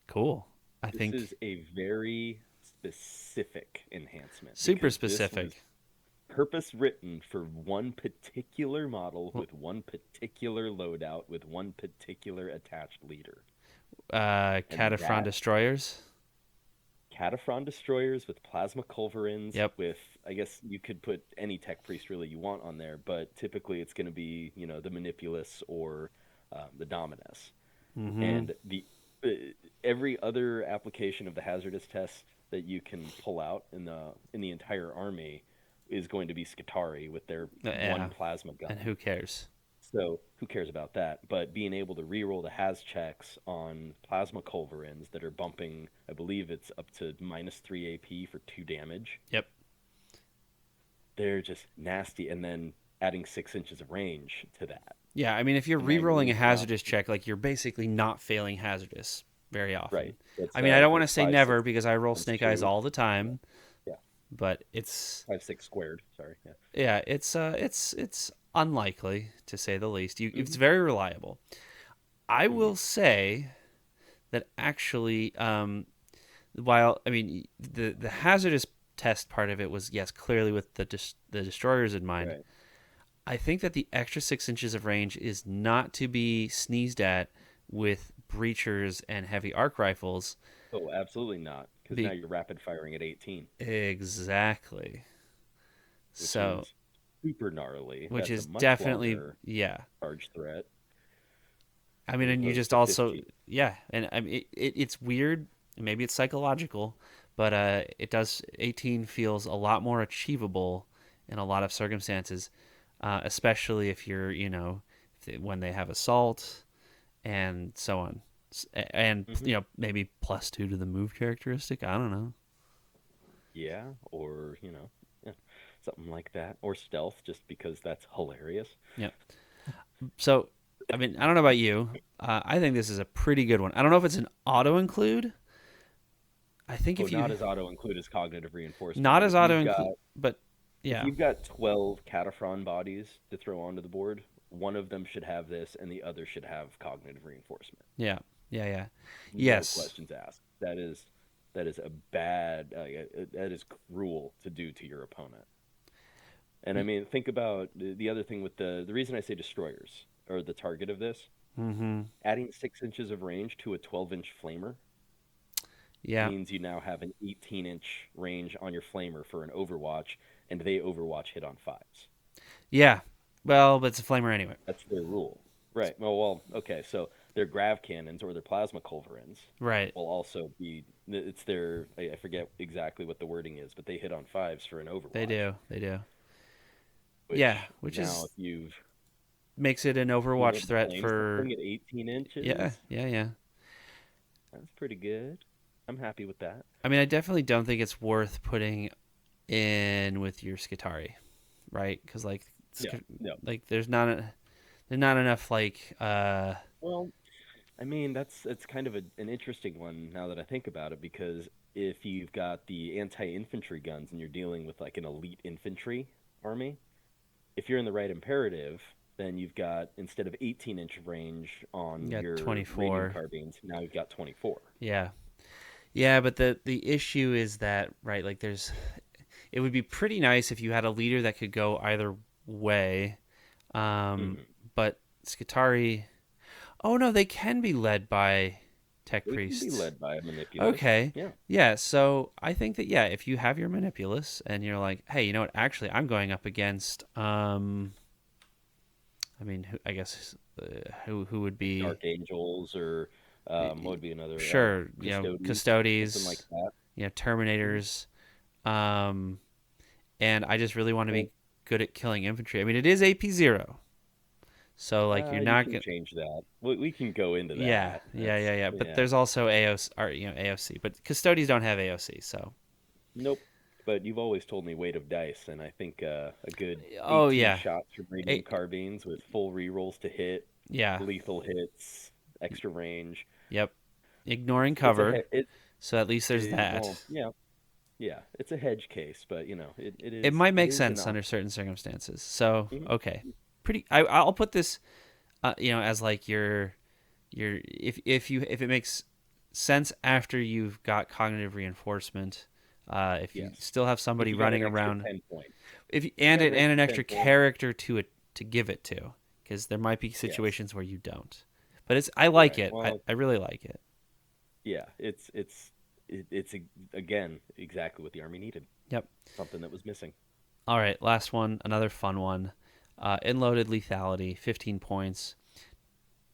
[SPEAKER 1] cool. I
[SPEAKER 2] This
[SPEAKER 1] think
[SPEAKER 2] is a very specific enhancement
[SPEAKER 1] super
[SPEAKER 2] because this was
[SPEAKER 1] specific.
[SPEAKER 2] purpose written for one particular model with one particular loadout with one particular attached leader. And
[SPEAKER 1] Cataphren
[SPEAKER 2] that
[SPEAKER 1] destroyers.
[SPEAKER 2] Cataphron destroyers with plasma culverins
[SPEAKER 1] Yep.
[SPEAKER 2] with I guess you could put any tech priest really you want on there, but typically it's going to be the Manipulus or the Dominus.
[SPEAKER 1] Mm-hmm.
[SPEAKER 2] And the uh, every other application of the hazardous test that you can pull out in the entire army is going to be Skitarii with their
[SPEAKER 1] Yeah.
[SPEAKER 2] one plasma
[SPEAKER 1] And
[SPEAKER 2] gun.
[SPEAKER 1] who cares?
[SPEAKER 2] So who cares about that? But being able to reroll the has checks on plasma culverins that are bumping, I believe it's up to -3 AP for 2 damage.
[SPEAKER 1] Yep.
[SPEAKER 2] They're just nasty, and then adding 6 inches of range to that,
[SPEAKER 1] Yeah. I mean, if you're
[SPEAKER 2] and now you're
[SPEAKER 1] re-rolling a
[SPEAKER 2] leaving off
[SPEAKER 1] hazardous check, like you're basically not failing hazardous very often.
[SPEAKER 2] right. It's
[SPEAKER 1] I mean, I don't want to
[SPEAKER 2] it's
[SPEAKER 1] say
[SPEAKER 2] 5-6
[SPEAKER 1] never because I roll
[SPEAKER 2] times
[SPEAKER 1] snake eyes
[SPEAKER 2] two.
[SPEAKER 1] all the
[SPEAKER 2] Yeah,
[SPEAKER 1] time,
[SPEAKER 2] yeah,
[SPEAKER 1] but it's
[SPEAKER 2] 5-6 squared. Sorry. Yeah.
[SPEAKER 1] yeah, it's unlikely to say the least. It's
[SPEAKER 2] Hmm.
[SPEAKER 1] very reliable. I
[SPEAKER 2] Hmm.
[SPEAKER 1] will say that actually, while I mean the hazardous test part of it was yes clearly with the destroyers in mind.
[SPEAKER 2] Right.
[SPEAKER 1] I think that the extra 6 inches of range is not to be sneezed at with breachers and heavy arc rifles.
[SPEAKER 2] Oh, absolutely not, because now
[SPEAKER 1] Be
[SPEAKER 2] you're rapid firing at 18,
[SPEAKER 1] exactly
[SPEAKER 2] which
[SPEAKER 1] so
[SPEAKER 2] is super gnarly.
[SPEAKER 1] which
[SPEAKER 2] That's a
[SPEAKER 1] is
[SPEAKER 2] much
[SPEAKER 1] definitely,
[SPEAKER 2] longer
[SPEAKER 1] yeah.
[SPEAKER 2] charge threat
[SPEAKER 1] I mean,
[SPEAKER 2] as
[SPEAKER 1] and you
[SPEAKER 2] opposed
[SPEAKER 1] just
[SPEAKER 2] to
[SPEAKER 1] also,
[SPEAKER 2] 15.
[SPEAKER 1] yeah, and I mean, it's weird. Maybe it's psychological, but it does. 18 feels a lot more achievable in a lot of circumstances, especially if you're, when they have assault and so on, and
[SPEAKER 2] Hmm.
[SPEAKER 1] maybe +2 to the move characteristic. I don't know.
[SPEAKER 2] Yeah, or yeah, something like that, or stealth, just because that's hilarious.
[SPEAKER 1] Yeah. So, I mean, I don't know about you. I think this is a pretty good one. I don't know if it's an auto include. I think
[SPEAKER 2] Oh,
[SPEAKER 1] if
[SPEAKER 2] not
[SPEAKER 1] you
[SPEAKER 2] as auto include as cognitive reinforcement,
[SPEAKER 1] not
[SPEAKER 2] but
[SPEAKER 1] as
[SPEAKER 2] if
[SPEAKER 1] auto
[SPEAKER 2] you've
[SPEAKER 1] include,
[SPEAKER 2] got
[SPEAKER 1] but
[SPEAKER 2] if
[SPEAKER 1] yeah,
[SPEAKER 2] you've got 12 Cataphren bodies to throw onto the board, one of them should have this, and the other should have cognitive reinforcement.
[SPEAKER 1] yeah, yeah, yeah,
[SPEAKER 2] No
[SPEAKER 1] yes,
[SPEAKER 2] questions asked. That is a bad. That is cruel to do to your opponent. And I mean, think about the other thing with the reason I say destroyers are the target of this.
[SPEAKER 1] mm-hmm,
[SPEAKER 2] Adding 6 inches of range to a 12-inch flamer
[SPEAKER 1] yeah,
[SPEAKER 2] means you now have an 18-inch range on your flamer for an Overwatch, and they Overwatch hit on fives.
[SPEAKER 1] yeah. Well, but it's a flamer anyway.
[SPEAKER 2] That's their rule. Right. Well, okay. So their grav cannons or their plasma culverins
[SPEAKER 1] Right.
[SPEAKER 2] will also be. It's their. I forget exactly what the wording is, but they hit on fives for an
[SPEAKER 1] They
[SPEAKER 2] Overwatch.
[SPEAKER 1] do. They do. Yeah,
[SPEAKER 2] Which
[SPEAKER 1] which
[SPEAKER 2] now,
[SPEAKER 1] is
[SPEAKER 2] if you've
[SPEAKER 1] makes it an
[SPEAKER 2] being
[SPEAKER 1] Overwatch
[SPEAKER 2] able to
[SPEAKER 1] threat
[SPEAKER 2] flame
[SPEAKER 1] for
[SPEAKER 2] something at 18
[SPEAKER 1] yeah,
[SPEAKER 2] inches,
[SPEAKER 1] yeah, yeah.
[SPEAKER 2] that's pretty good. I'm happy with that.
[SPEAKER 1] I mean, I definitely don't think it's worth putting in with your Skitari, right? Because
[SPEAKER 2] Yeah. No.
[SPEAKER 1] like there's not enough like
[SPEAKER 2] Well, I mean, that's kind of an interesting one now that I think about it, because if you've got the anti-infantry guns and you're dealing with like an elite infantry army, if you're in the right imperative, then you've got, instead of 18-inch range on
[SPEAKER 1] yeah,
[SPEAKER 2] your radium
[SPEAKER 1] 24.
[SPEAKER 2] carbines, now you've got 24.
[SPEAKER 1] Yeah. Yeah, but the issue is that right, like it would be pretty nice if you had a leader that could go either way. Um,
[SPEAKER 2] Hmm.
[SPEAKER 1] but Skitari, oh no, they can be led by tech
[SPEAKER 2] They can be
[SPEAKER 1] priests.
[SPEAKER 2] led by a manipulus.
[SPEAKER 1] Okay.
[SPEAKER 2] Yeah.
[SPEAKER 1] Yeah, so I think that yeah, if you have your manipulus and you're like, hey, you know what? Actually, I'm going up against I mean, I guess who would be
[SPEAKER 2] Dark Angels, or what would be another,
[SPEAKER 1] sure,
[SPEAKER 2] Custodes, something like
[SPEAKER 1] custodies,
[SPEAKER 2] that. Hmm.
[SPEAKER 1] terminators, um, and I just really want to
[SPEAKER 2] Well,
[SPEAKER 1] be good at killing infantry. I mean, it is AP0, so like you're
[SPEAKER 2] you
[SPEAKER 1] not
[SPEAKER 2] can
[SPEAKER 1] gonna.
[SPEAKER 2] change that. We can go into
[SPEAKER 1] Yeah,
[SPEAKER 2] that.
[SPEAKER 1] yeah,
[SPEAKER 2] That's
[SPEAKER 1] yeah, yeah. But
[SPEAKER 2] yeah.
[SPEAKER 1] there's also AOC, or AOC, but custodies don't have AOC, so.
[SPEAKER 2] Nope. But you've always told me weight of dice, and I think a good
[SPEAKER 1] Oh
[SPEAKER 2] 18
[SPEAKER 1] yeah,
[SPEAKER 2] shots from radium carbines with full rerolls to hit,
[SPEAKER 1] yeah,
[SPEAKER 2] lethal hits, extra range.
[SPEAKER 1] yep.
[SPEAKER 2] It's
[SPEAKER 1] Ignoring
[SPEAKER 2] it's a
[SPEAKER 1] cover, so at least there's that.
[SPEAKER 2] well, yeah, yeah. It's a hedge case, but it
[SPEAKER 1] It
[SPEAKER 2] is
[SPEAKER 1] might
[SPEAKER 2] it
[SPEAKER 1] make
[SPEAKER 2] is an
[SPEAKER 1] sense under
[SPEAKER 2] option.
[SPEAKER 1] certain circumstances. So
[SPEAKER 2] Hmm.
[SPEAKER 1] okay, pretty. I'll put this, as like your if it makes sense after you've got cognitive reinforcement. If you
[SPEAKER 2] Yes.
[SPEAKER 1] still have
[SPEAKER 2] If
[SPEAKER 1] somebody
[SPEAKER 2] you got
[SPEAKER 1] running
[SPEAKER 2] an extra
[SPEAKER 1] around,
[SPEAKER 2] 10 points,
[SPEAKER 1] if
[SPEAKER 2] if you
[SPEAKER 1] and
[SPEAKER 2] got
[SPEAKER 1] it
[SPEAKER 2] an
[SPEAKER 1] and an
[SPEAKER 2] extra
[SPEAKER 1] extra
[SPEAKER 2] 10 points,
[SPEAKER 1] character to give it to, because there might be
[SPEAKER 2] yes.
[SPEAKER 1] situations where you don't. But I like
[SPEAKER 2] Right.
[SPEAKER 1] it.
[SPEAKER 2] Well,
[SPEAKER 1] I really like it.
[SPEAKER 2] yeah. It's again exactly what the army needed.
[SPEAKER 1] Yep.
[SPEAKER 2] Something that was missing.
[SPEAKER 1] All right, last one, another fun one. Inloaded lethality, 15 points.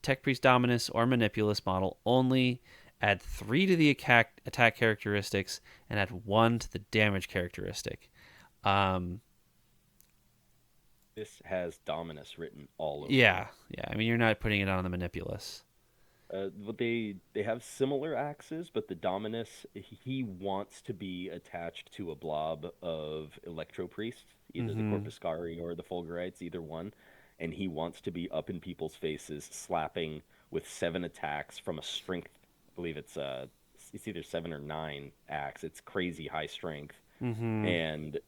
[SPEAKER 1] Tech Priest Dominus or Manipulus model only. Add 3 to the attack characteristics and add 1 to the damage characteristic. Um,
[SPEAKER 2] This has Dominus written all over
[SPEAKER 1] yeah,
[SPEAKER 2] it.
[SPEAKER 1] yeah. I mean, you're not putting it on the Manipulus.
[SPEAKER 2] But they have similar axes, but the Dominus, he wants to be attached to a blob of Electro Priests, either the
[SPEAKER 1] Mm-hmm.
[SPEAKER 2] Corpuscari or the Fulgurites, either one, and he wants to be up in people's faces, slapping with 7 attacks from a strength. I believe it's either 7 or 9 axe. It's crazy high strength,
[SPEAKER 1] Mm-hmm.
[SPEAKER 2] and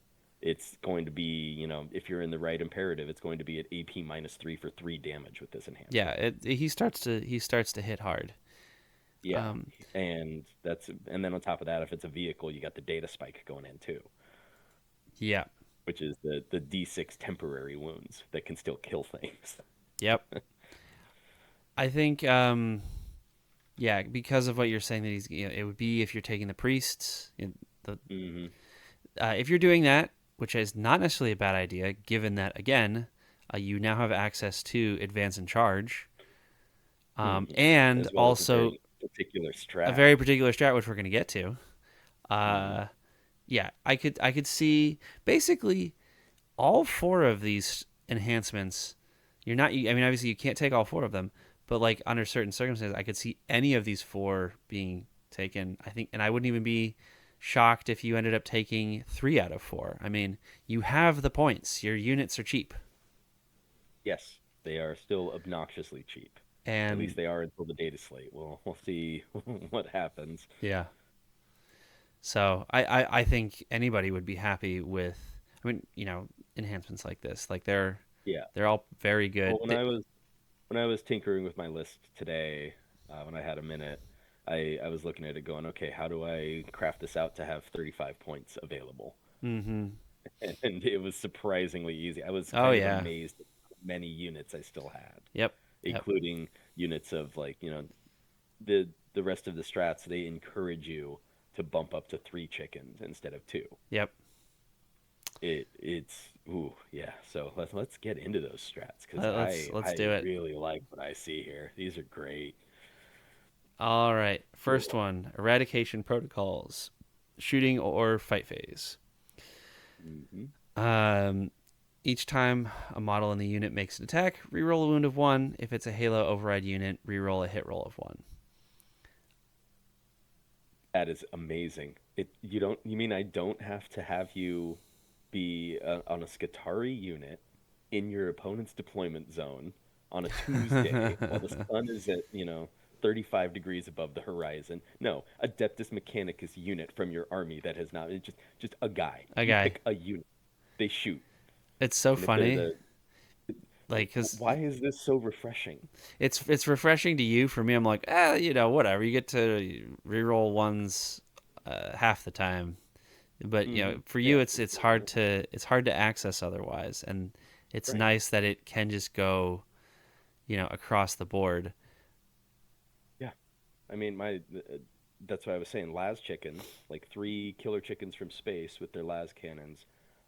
[SPEAKER 2] it's going to be, if you're in the right imperative, it's going to be at AP -3 for 3 damage with this
[SPEAKER 1] Yeah,
[SPEAKER 2] enhancement.
[SPEAKER 1] he starts to hit hard.
[SPEAKER 2] Yeah,
[SPEAKER 1] Um,
[SPEAKER 2] and then on top of that, if it's a vehicle, you got the data spike going in too,
[SPEAKER 1] yeah,
[SPEAKER 2] which is the D6 temporary wounds that can still kill things.
[SPEAKER 1] yep. I think yeah, because of what you're saying that it would be if you're taking the priests. The
[SPEAKER 2] Hmm.
[SPEAKER 1] if you're doing that, which is not necessarily a bad idea, given that again, you now have access to advance and charge, and
[SPEAKER 2] As well as a
[SPEAKER 1] also
[SPEAKER 2] very particular
[SPEAKER 1] a
[SPEAKER 2] strat.
[SPEAKER 1] very particular strat, which we're going to get to.
[SPEAKER 2] Hmm.
[SPEAKER 1] Uh, yeah, I could see basically all four of these enhancements. You're not. I mean, obviously you can't take all four of them, but like under certain circumstances, I could see any of these four being taken. I think, and I wouldn't even be shocked if you ended up taking 3 out of 4. I mean, you have the points. Your units are cheap,
[SPEAKER 2] Yes, they are still obnoxiously cheap. At
[SPEAKER 1] and
[SPEAKER 2] least they are until the data slate. We'll see what happens.
[SPEAKER 1] yeah. So I think anybody would be happy with. I mean, enhancements like this, like
[SPEAKER 2] Yeah.
[SPEAKER 1] they're all very good.
[SPEAKER 2] Well, when I was tinkering with my list today, when I had a minute, I was looking at it going, okay, how do I craft this out to have 35 points available?
[SPEAKER 1] Mm-hmm.
[SPEAKER 2] And it was surprisingly easy. I was
[SPEAKER 1] Oh
[SPEAKER 2] kind of
[SPEAKER 1] yeah.
[SPEAKER 2] amazed at how many units I still had,
[SPEAKER 1] Yep. Yep.
[SPEAKER 2] including units of like, the rest of the strats, they encourage you to bump up to 3 chickens instead of 2.
[SPEAKER 1] Yep.
[SPEAKER 2] It's ooh, yeah. So let's get into those strats because
[SPEAKER 1] Let's
[SPEAKER 2] I
[SPEAKER 1] let's
[SPEAKER 2] I
[SPEAKER 1] do it.
[SPEAKER 2] really like what I see here. These are great.
[SPEAKER 1] All right. First
[SPEAKER 2] Cool.
[SPEAKER 1] one: eradication protocols, shooting or fight phase.
[SPEAKER 2] Hmm.
[SPEAKER 1] Um, each time a model in the unit makes an attack, reroll a wound of 1. If it's a Halo override unit, reroll a hit roll of 1.
[SPEAKER 2] That is amazing. You mean I don't have to have you be on a Skitarii unit in your opponent's deployment zone on a Tuesday while the sun is at, 35 degrees above the horizon. No, Adeptus Mechanicus unit from your army that has not, it's just a guy.
[SPEAKER 1] A
[SPEAKER 2] You
[SPEAKER 1] guy.
[SPEAKER 2] pick a unit. They shoot.
[SPEAKER 1] It's so
[SPEAKER 2] And if they're
[SPEAKER 1] funny,
[SPEAKER 2] the
[SPEAKER 1] like, cause
[SPEAKER 2] why is this so refreshing?
[SPEAKER 1] it's refreshing to you. For me, I'm like, whatever. You get to reroll ones half the time, but for you,
[SPEAKER 2] Yeah.
[SPEAKER 1] it's hard to access otherwise, and it's
[SPEAKER 2] Right.
[SPEAKER 1] nice that it can just go, across the board.
[SPEAKER 2] Yeah. I mean, that's what I was saying. Las chickens, like 3 killer chickens from space with their las cannons,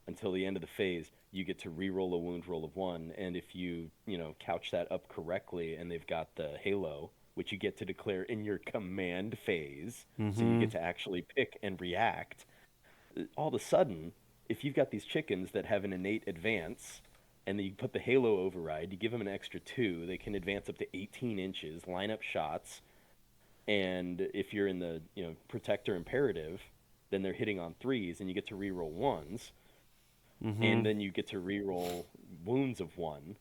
[SPEAKER 2] until the end of the phase, you get to re-roll a wound roll of 1, and if you couch that up correctly, and they've got the halo, which you get to declare in your command phase, so you
[SPEAKER 1] Mm-hmm.
[SPEAKER 2] get to actually pick and react. All of a sudden, if you've got these chickens that have an innate advance, and then you put the halo override, you give them an extra 2, they can advance up to 18 inches, line up shots, and if you're in the protector imperative, then they're hitting on 3s, and you get to reroll 1s,
[SPEAKER 1] Mm-hmm.
[SPEAKER 2] and then you get to reroll wounds of 1.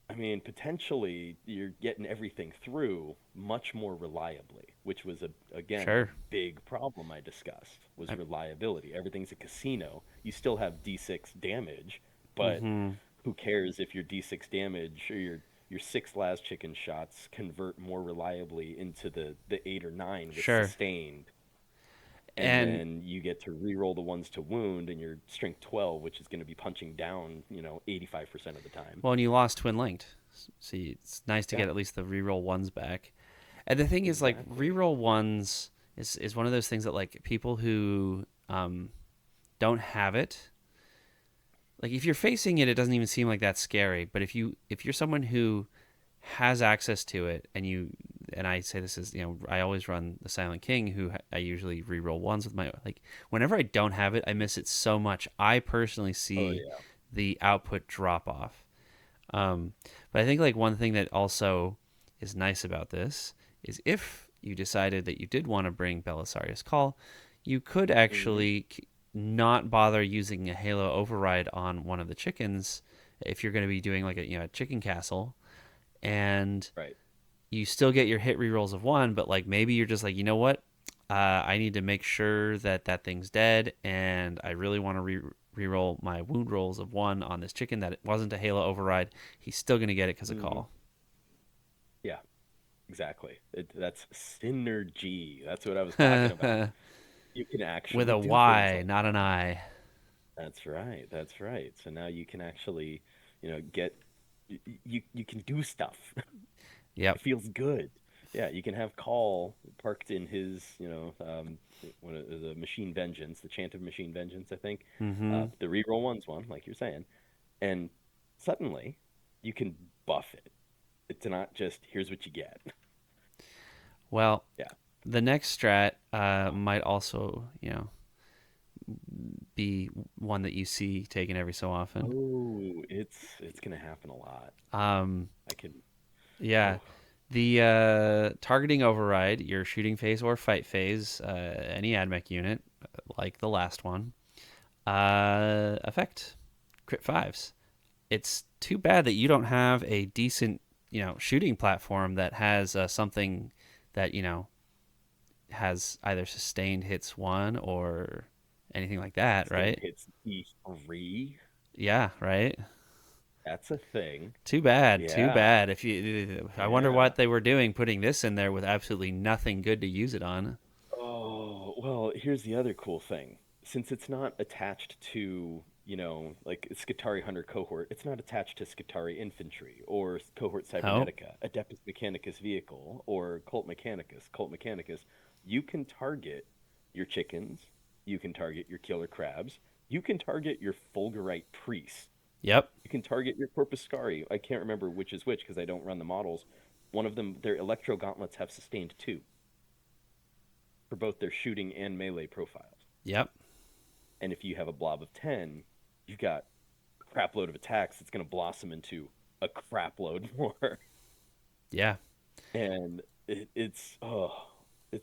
[SPEAKER 2] I mean, potentially you're getting everything through much more reliably, which was again a
[SPEAKER 1] Sure.
[SPEAKER 2] big problem I discussed was
[SPEAKER 1] I,
[SPEAKER 2] reliability. Everything's a casino. You still have D6 damage, but
[SPEAKER 1] mm-hmm.
[SPEAKER 2] who cares if your D6 damage or your 6 last chicken shots convert more reliably into the 8 or 9 with
[SPEAKER 1] Sure.
[SPEAKER 2] sustained, and
[SPEAKER 1] And
[SPEAKER 2] then you get to re-roll the ones to wound and your strength 12, which is going to be punching down 85% of the time.
[SPEAKER 1] well, and you lost twin linked. See, it's nice to
[SPEAKER 2] Yeah,
[SPEAKER 1] get at least the reroll ones back. And the thing is, like,
[SPEAKER 2] exactly.
[SPEAKER 1] reroll ones is one of those things that, like, people who don't have it, like, if you're facing it, it doesn't even seem like that scary. But if you're someone who has access to it, and I say this is, I always run the Silent King, who I usually reroll ones with my, like, whenever I don't have it, I miss it so much. I personally
[SPEAKER 2] Oh
[SPEAKER 1] see
[SPEAKER 2] yeah.
[SPEAKER 1] the output drop off. Um, but I think, like, one thing that also is nice about this is if you decided that you did want to bring Belisarius Call, you could
[SPEAKER 2] Hmm.
[SPEAKER 1] actually not bother using a Halo override on one of the chickens if you're going to be doing like a chicken castle, and
[SPEAKER 2] Right.
[SPEAKER 1] you still get your hit rerolls of 1, but like maybe you're just like, you know what? I need to make sure that that thing's dead, and I really want to reroll my wound rolls of 1 on this chicken that it wasn't a Halo override. He's still going to get it because of
[SPEAKER 2] Hmm.
[SPEAKER 1] call.
[SPEAKER 2] Yeah, exactly. That's synergy. That's what I was talking about.
[SPEAKER 1] With
[SPEAKER 2] You can
[SPEAKER 1] a
[SPEAKER 2] actually do things
[SPEAKER 1] Y,
[SPEAKER 2] like
[SPEAKER 1] not an
[SPEAKER 2] that.
[SPEAKER 1] I.
[SPEAKER 2] That's right. That's right. So now you can actually, get you can do stuff.
[SPEAKER 1] Yep.
[SPEAKER 2] It feels good. Yeah, you can have Call parked in his, one of the Machine Vengeance, the Chant of Machine Vengeance, I think,
[SPEAKER 1] Mm-hmm.
[SPEAKER 2] the reroll ones one, like you're saying, and suddenly you can buff it. It's not just here's what you get.
[SPEAKER 1] Well,
[SPEAKER 2] Yeah.
[SPEAKER 1] the next strat might also, be one that you see taken every so often.
[SPEAKER 2] Oh, it's gonna happen a lot.
[SPEAKER 1] Um,
[SPEAKER 2] I can.
[SPEAKER 1] yeah,
[SPEAKER 2] Oh,
[SPEAKER 1] the targeting override, your shooting phase or fight phase, any AdMech unit, like the last one, effect crit fives. It's too bad that you don't have a decent, shooting platform that has something that has either sustained hits one or anything like that,
[SPEAKER 2] sustained
[SPEAKER 1] right?
[SPEAKER 2] hits D3.
[SPEAKER 1] Yeah, right.
[SPEAKER 2] That's a thing.
[SPEAKER 1] Too bad, too
[SPEAKER 2] Yeah,
[SPEAKER 1] bad. If you, I wonder
[SPEAKER 2] yeah.
[SPEAKER 1] what they were doing putting this in there with absolutely nothing good to use it on.
[SPEAKER 2] Oh, well, here's the other cool thing. Since it's not attached to, like Skitarii Hunter cohort, it's not attached to Skitarii Infantry or cohort
[SPEAKER 1] Oh,
[SPEAKER 2] Cybernetica, Adeptus Mechanicus vehicle, or Cult Mechanicus. You can target your chickens, you can target your killer crabs, you can target your Fulgurite priest,
[SPEAKER 1] yep,
[SPEAKER 2] you can target your Corpuscari. I can't remember which is which because I don't run the models. One of them, their Electro Gauntlets have sustained two for both their shooting and melee profiles.
[SPEAKER 1] yep,
[SPEAKER 2] And if you have a blob of 10, you've got a crap load of attacks that's going to blossom into a crap load more.
[SPEAKER 1] yeah.
[SPEAKER 2] And it's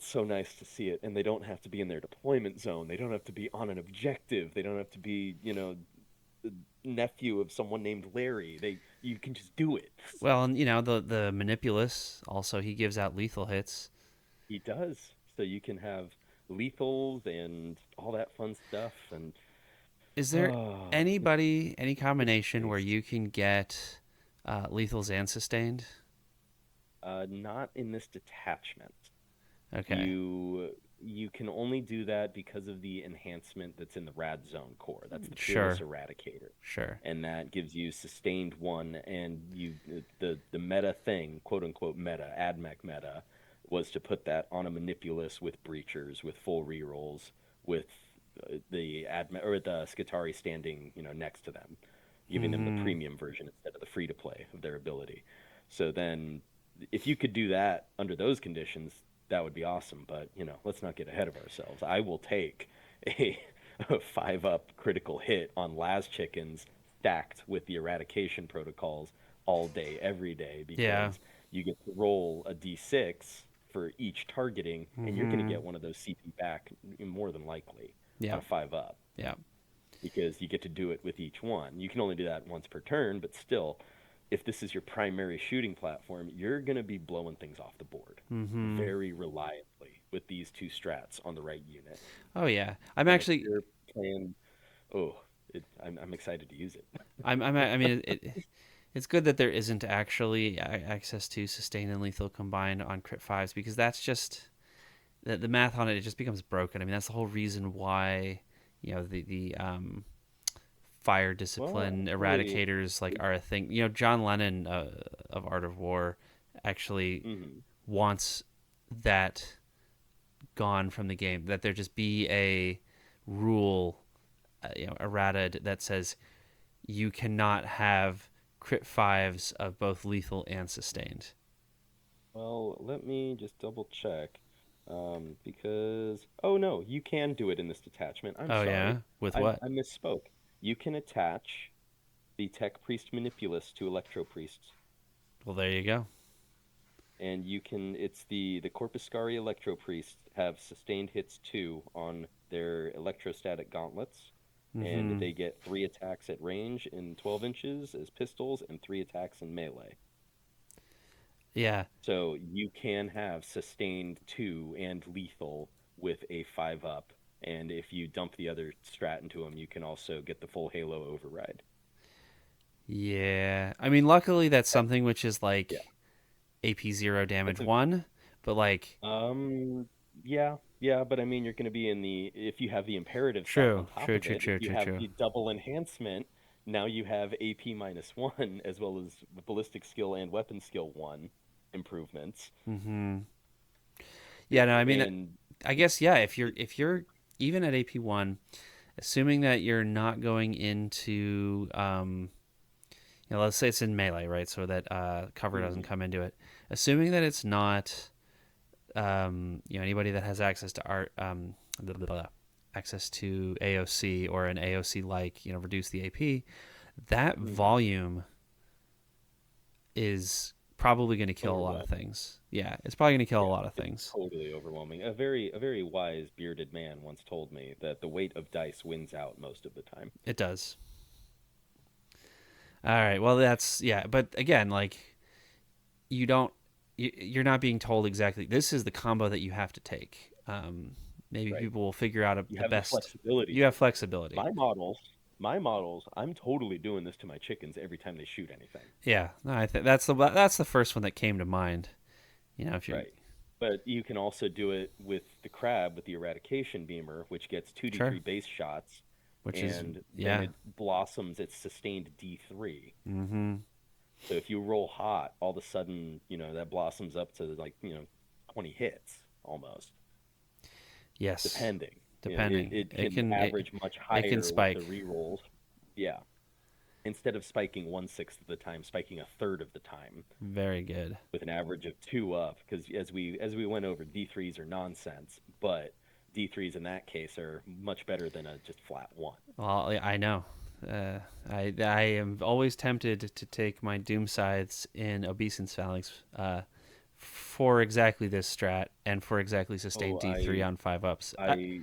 [SPEAKER 2] so nice to see it. And they don't have to be in their deployment zone. They don't have to be on an objective. They don't have to be, the nephew of someone named Larry. You can just do it.
[SPEAKER 1] Well, and the manipulus also he gives out lethal hits.
[SPEAKER 2] He does. So you can have lethals and all that fun stuff. And
[SPEAKER 1] Is there
[SPEAKER 2] oh,
[SPEAKER 1] any
[SPEAKER 2] it's
[SPEAKER 1] combination where
[SPEAKER 2] nice.
[SPEAKER 1] you can get lethals and sustained?
[SPEAKER 2] Not in this detachment.
[SPEAKER 1] Okay,
[SPEAKER 2] You can only do that because of the enhancement that's in the Rad Zone core. That's the Fearless
[SPEAKER 1] sure,
[SPEAKER 2] Eradicator,
[SPEAKER 1] sure.
[SPEAKER 2] and that gives you sustained one. And the meta thing, quote unquote meta, AdMech meta, was to put that on a Manipulus with breachers, with full rerolls, with the AdMech or the Skitarii standing, next to them, giving them the
[SPEAKER 1] Mm-hmm.
[SPEAKER 2] premium version instead of the free to play of their ability. So then, if you could do that under those conditions, that would be awesome. But let's not get ahead of ourselves. I will take a, a 5-up critical hit on Las chickens stacked with the eradication protocols all day, every day,
[SPEAKER 1] Yeah.
[SPEAKER 2] because you get to roll a d6 for each targeting, and you're going to
[SPEAKER 1] Mm-hmm.
[SPEAKER 2] get one of those CP back more than likely on
[SPEAKER 1] Yeah.
[SPEAKER 2] a 5-up
[SPEAKER 1] Yeah.
[SPEAKER 2] because you get to do it with each one. You can only do that once per turn, but still, if this is your primary shooting platform, you're going to be blowing things off the board
[SPEAKER 1] Mm-hmm.
[SPEAKER 2] very reliably with these two strats on the right unit.
[SPEAKER 1] Oh yeah. I'm
[SPEAKER 2] And if
[SPEAKER 1] actually.
[SPEAKER 2] you're playing, oh, I'm excited to use it.
[SPEAKER 1] I mean, it's good that there isn't actually access to sustained and lethal combined on crit fives because that's just the math on it. It just becomes broken. I mean, that's the whole reason why the fire
[SPEAKER 2] Well,
[SPEAKER 1] discipline
[SPEAKER 2] actually,
[SPEAKER 1] eradicators like are a thing. John Lennon of Art of War actually
[SPEAKER 2] mhm.
[SPEAKER 1] wants that gone from the game. That there just be a rule, errata that says you cannot have crit fives of both lethal and sustained.
[SPEAKER 2] Well, let me just double check. Because, oh no, you can do it in this detachment. I'm
[SPEAKER 1] Oh
[SPEAKER 2] sorry.
[SPEAKER 1] yeah, with
[SPEAKER 2] I,
[SPEAKER 1] what?
[SPEAKER 2] I misspoke. You can attach the Tech Priest Manipulus to Electro Priests.
[SPEAKER 1] Well, there you go.
[SPEAKER 2] And it's the Corpuscari Electro Priests have sustained hits 2 on their electrostatic gauntlets. And
[SPEAKER 1] Mm-hmm.
[SPEAKER 2] they get 3 attacks at range in 12 inches as pistols and 3 attacks in melee.
[SPEAKER 1] Yeah,
[SPEAKER 2] So you can have sustained 2 and lethal with a 5-up. And if you dump the other strat into them, you can also get the full Halo override.
[SPEAKER 1] yeah. I mean, luckily that's
[SPEAKER 2] Uh,
[SPEAKER 1] something which is
[SPEAKER 2] Yeah,
[SPEAKER 1] like AP zero
[SPEAKER 2] that's
[SPEAKER 1] damage
[SPEAKER 2] a
[SPEAKER 1] one, but like
[SPEAKER 2] yeah, yeah, but I mean, you're going to be in the if you have the imperative set on
[SPEAKER 1] true,
[SPEAKER 2] top
[SPEAKER 1] true,
[SPEAKER 2] of
[SPEAKER 1] true,
[SPEAKER 2] it, if
[SPEAKER 1] true,
[SPEAKER 2] you
[SPEAKER 1] true,
[SPEAKER 2] have
[SPEAKER 1] true.
[SPEAKER 2] the double enhancement, now you have AP -1 as well as ballistic skill and weapon skill 1. improvements.
[SPEAKER 1] Mm-hmm. Yeah, no, I mean,
[SPEAKER 2] And
[SPEAKER 1] I guess yeah. If you're even at AP1, assuming that you're not going into, let's say it's in melee, right? So that cover doesn't
[SPEAKER 2] mm,
[SPEAKER 1] come into it. Assuming that it's not, anybody that has access to art, blah, blah, blah, access to AOC or an AOC like, reduce the AP. That
[SPEAKER 2] mm,
[SPEAKER 1] volume is probably going to kill a lot of
[SPEAKER 2] overwhelming.
[SPEAKER 1] things. Yeah, it's probably going to kill a
[SPEAKER 2] Yeah,
[SPEAKER 1] lot of
[SPEAKER 2] it's
[SPEAKER 1] things.
[SPEAKER 2] totally overwhelming. A very wise bearded man once told me that the weight of dice wins out most of the time.
[SPEAKER 1] It does. All right. Well, that's yeah. But again, like you don't, you're not being told exactly. This is the combo that you have to take. Maybe
[SPEAKER 2] Right.
[SPEAKER 1] people will figure out
[SPEAKER 2] You
[SPEAKER 1] the
[SPEAKER 2] have the
[SPEAKER 1] best.
[SPEAKER 2] flexibility
[SPEAKER 1] You have
[SPEAKER 2] to.
[SPEAKER 1] flexibility.
[SPEAKER 2] My models, I'm totally doing this to my chickens every time they shoot anything.
[SPEAKER 1] Yeah. No, I think that's the first one that came to mind. If you're
[SPEAKER 2] Right. But you can also do it with the crab with the eradication beamer, which gets
[SPEAKER 1] sure,
[SPEAKER 2] 2d3 base shots,
[SPEAKER 1] which is
[SPEAKER 2] and then
[SPEAKER 1] yeah.
[SPEAKER 2] it blossoms its sustained d3.
[SPEAKER 1] Mm-hmm.
[SPEAKER 2] So if you roll hot, all of a sudden, that blossoms up to like, 20 hits almost,
[SPEAKER 1] Yes.
[SPEAKER 2] depending. It,
[SPEAKER 1] Depending,
[SPEAKER 2] it
[SPEAKER 1] it
[SPEAKER 2] can
[SPEAKER 1] can
[SPEAKER 2] average much
[SPEAKER 1] it can
[SPEAKER 2] higher with the
[SPEAKER 1] spike.
[SPEAKER 2] rerolls. Yeah. Instead of spiking 1/6 of the time, spiking a third of the time
[SPEAKER 1] Very good.
[SPEAKER 2] with an average of two up. Because as we went over, D3s are nonsense, but D3s in that case are much better than a just flat one.
[SPEAKER 1] Well, I know. I am always tempted to take my Doom Scythes in Obeisance Phalanx for exactly this strat and for exactly sustained
[SPEAKER 2] Oh,
[SPEAKER 1] D3 on 5 ups.
[SPEAKER 2] I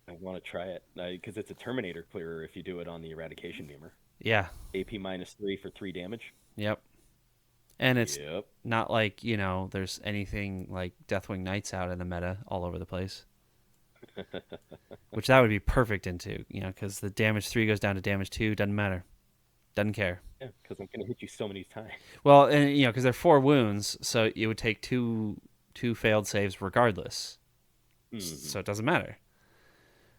[SPEAKER 2] I want to try it because it's a Terminator clearer if you do it on the Eradication Beamer.
[SPEAKER 1] Yeah.
[SPEAKER 2] AP -3 for 3 damage.
[SPEAKER 1] Yep. And it's
[SPEAKER 2] Yep.
[SPEAKER 1] not like, there's anything like Deathwing Knights out in the meta all over the place, which that would be perfect into, because the damage 3 goes down to damage 2, doesn't matter. Doesn't care.
[SPEAKER 2] Yeah, because I'm gonna hit you so many times.
[SPEAKER 1] Well, and because they're 4 wounds, so it would take two failed saves regardless.
[SPEAKER 2] Hmm.
[SPEAKER 1] So it doesn't matter.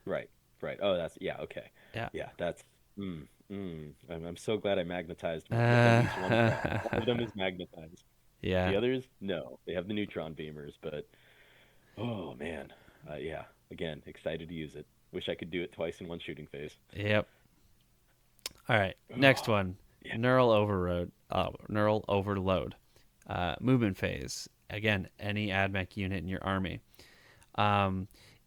[SPEAKER 2] Right. Right. Oh, that's yeah. Okay.
[SPEAKER 1] Yeah.
[SPEAKER 2] Yeah. That's. I'm so glad I magnetized with at least one crab. One of them is magnetized.
[SPEAKER 1] Yeah.
[SPEAKER 2] The others, no. They have the neutron beamers, but oh man, yeah. Again, excited to use it. Wish I could do it twice in one shooting phase.
[SPEAKER 1] Yep. All right. Next
[SPEAKER 2] Oh,
[SPEAKER 1] one.
[SPEAKER 2] yeah.
[SPEAKER 1] Neural overload. Movement phase. Again, any AdMech unit in your army.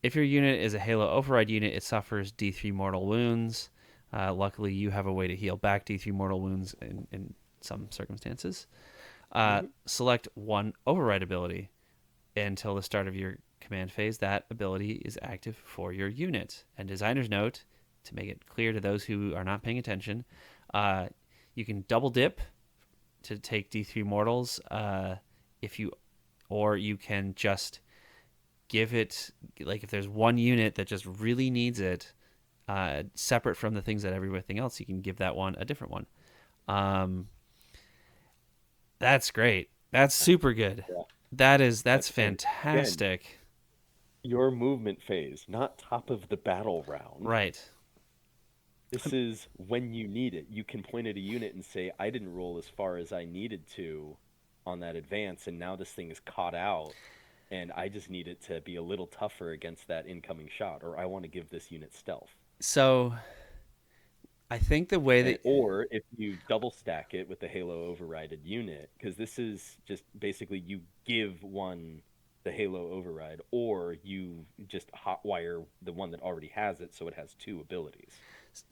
[SPEAKER 1] If your unit is a Halo override unit, it suffers D3 mortal wounds. Luckily, you have a way to heal back D3 mortal wounds in some circumstances.
[SPEAKER 2] Hmm.
[SPEAKER 1] Select one override ability. Until the start of your command phase, that ability is active for your unit. And designer's note, to make it clear to those who are not paying attention, uh, you can double dip to take D3 mortals if you, or you can just give it, like if there's one unit that just really needs it, separate from the things that everything else, you can give that one a different one. Um, that's great. That's super good.
[SPEAKER 2] Yeah,
[SPEAKER 1] That's
[SPEAKER 2] that's and again,
[SPEAKER 1] fantastic.
[SPEAKER 2] your movement phase, not top of the battle round.
[SPEAKER 1] Right.
[SPEAKER 2] This is when you need it. You can point at a unit and say, I didn't roll as far as I needed to on that advance, and now this thing is caught out, and I just need it to be a little tougher against that incoming shot, or I want to give this unit stealth.
[SPEAKER 1] So I think the way
[SPEAKER 2] And
[SPEAKER 1] that
[SPEAKER 2] or if you double stack it with the Halo overrided unit, because this is just basically you give one the Halo override, or you just hotwire the one that already has it so it has two abilities.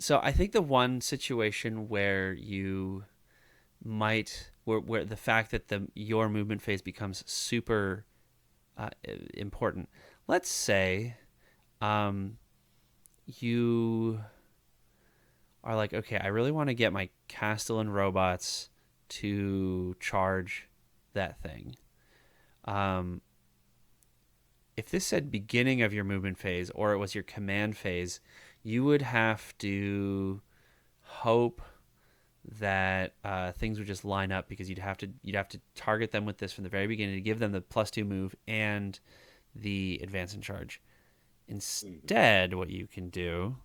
[SPEAKER 1] I think the one situation where you might where the fact that the your movement phase becomes super uh, important. Let's say um, you are like, okay, I really want to get my Castellan robots to charge that thing. Um, if this said beginning of your movement phase or it was your command phase, you would have to hope that things would just line up because you'd have to target them with this from the very beginning to give them the +2 move and the advance and charge.
[SPEAKER 2] Hmm.
[SPEAKER 1] Instead, what you can do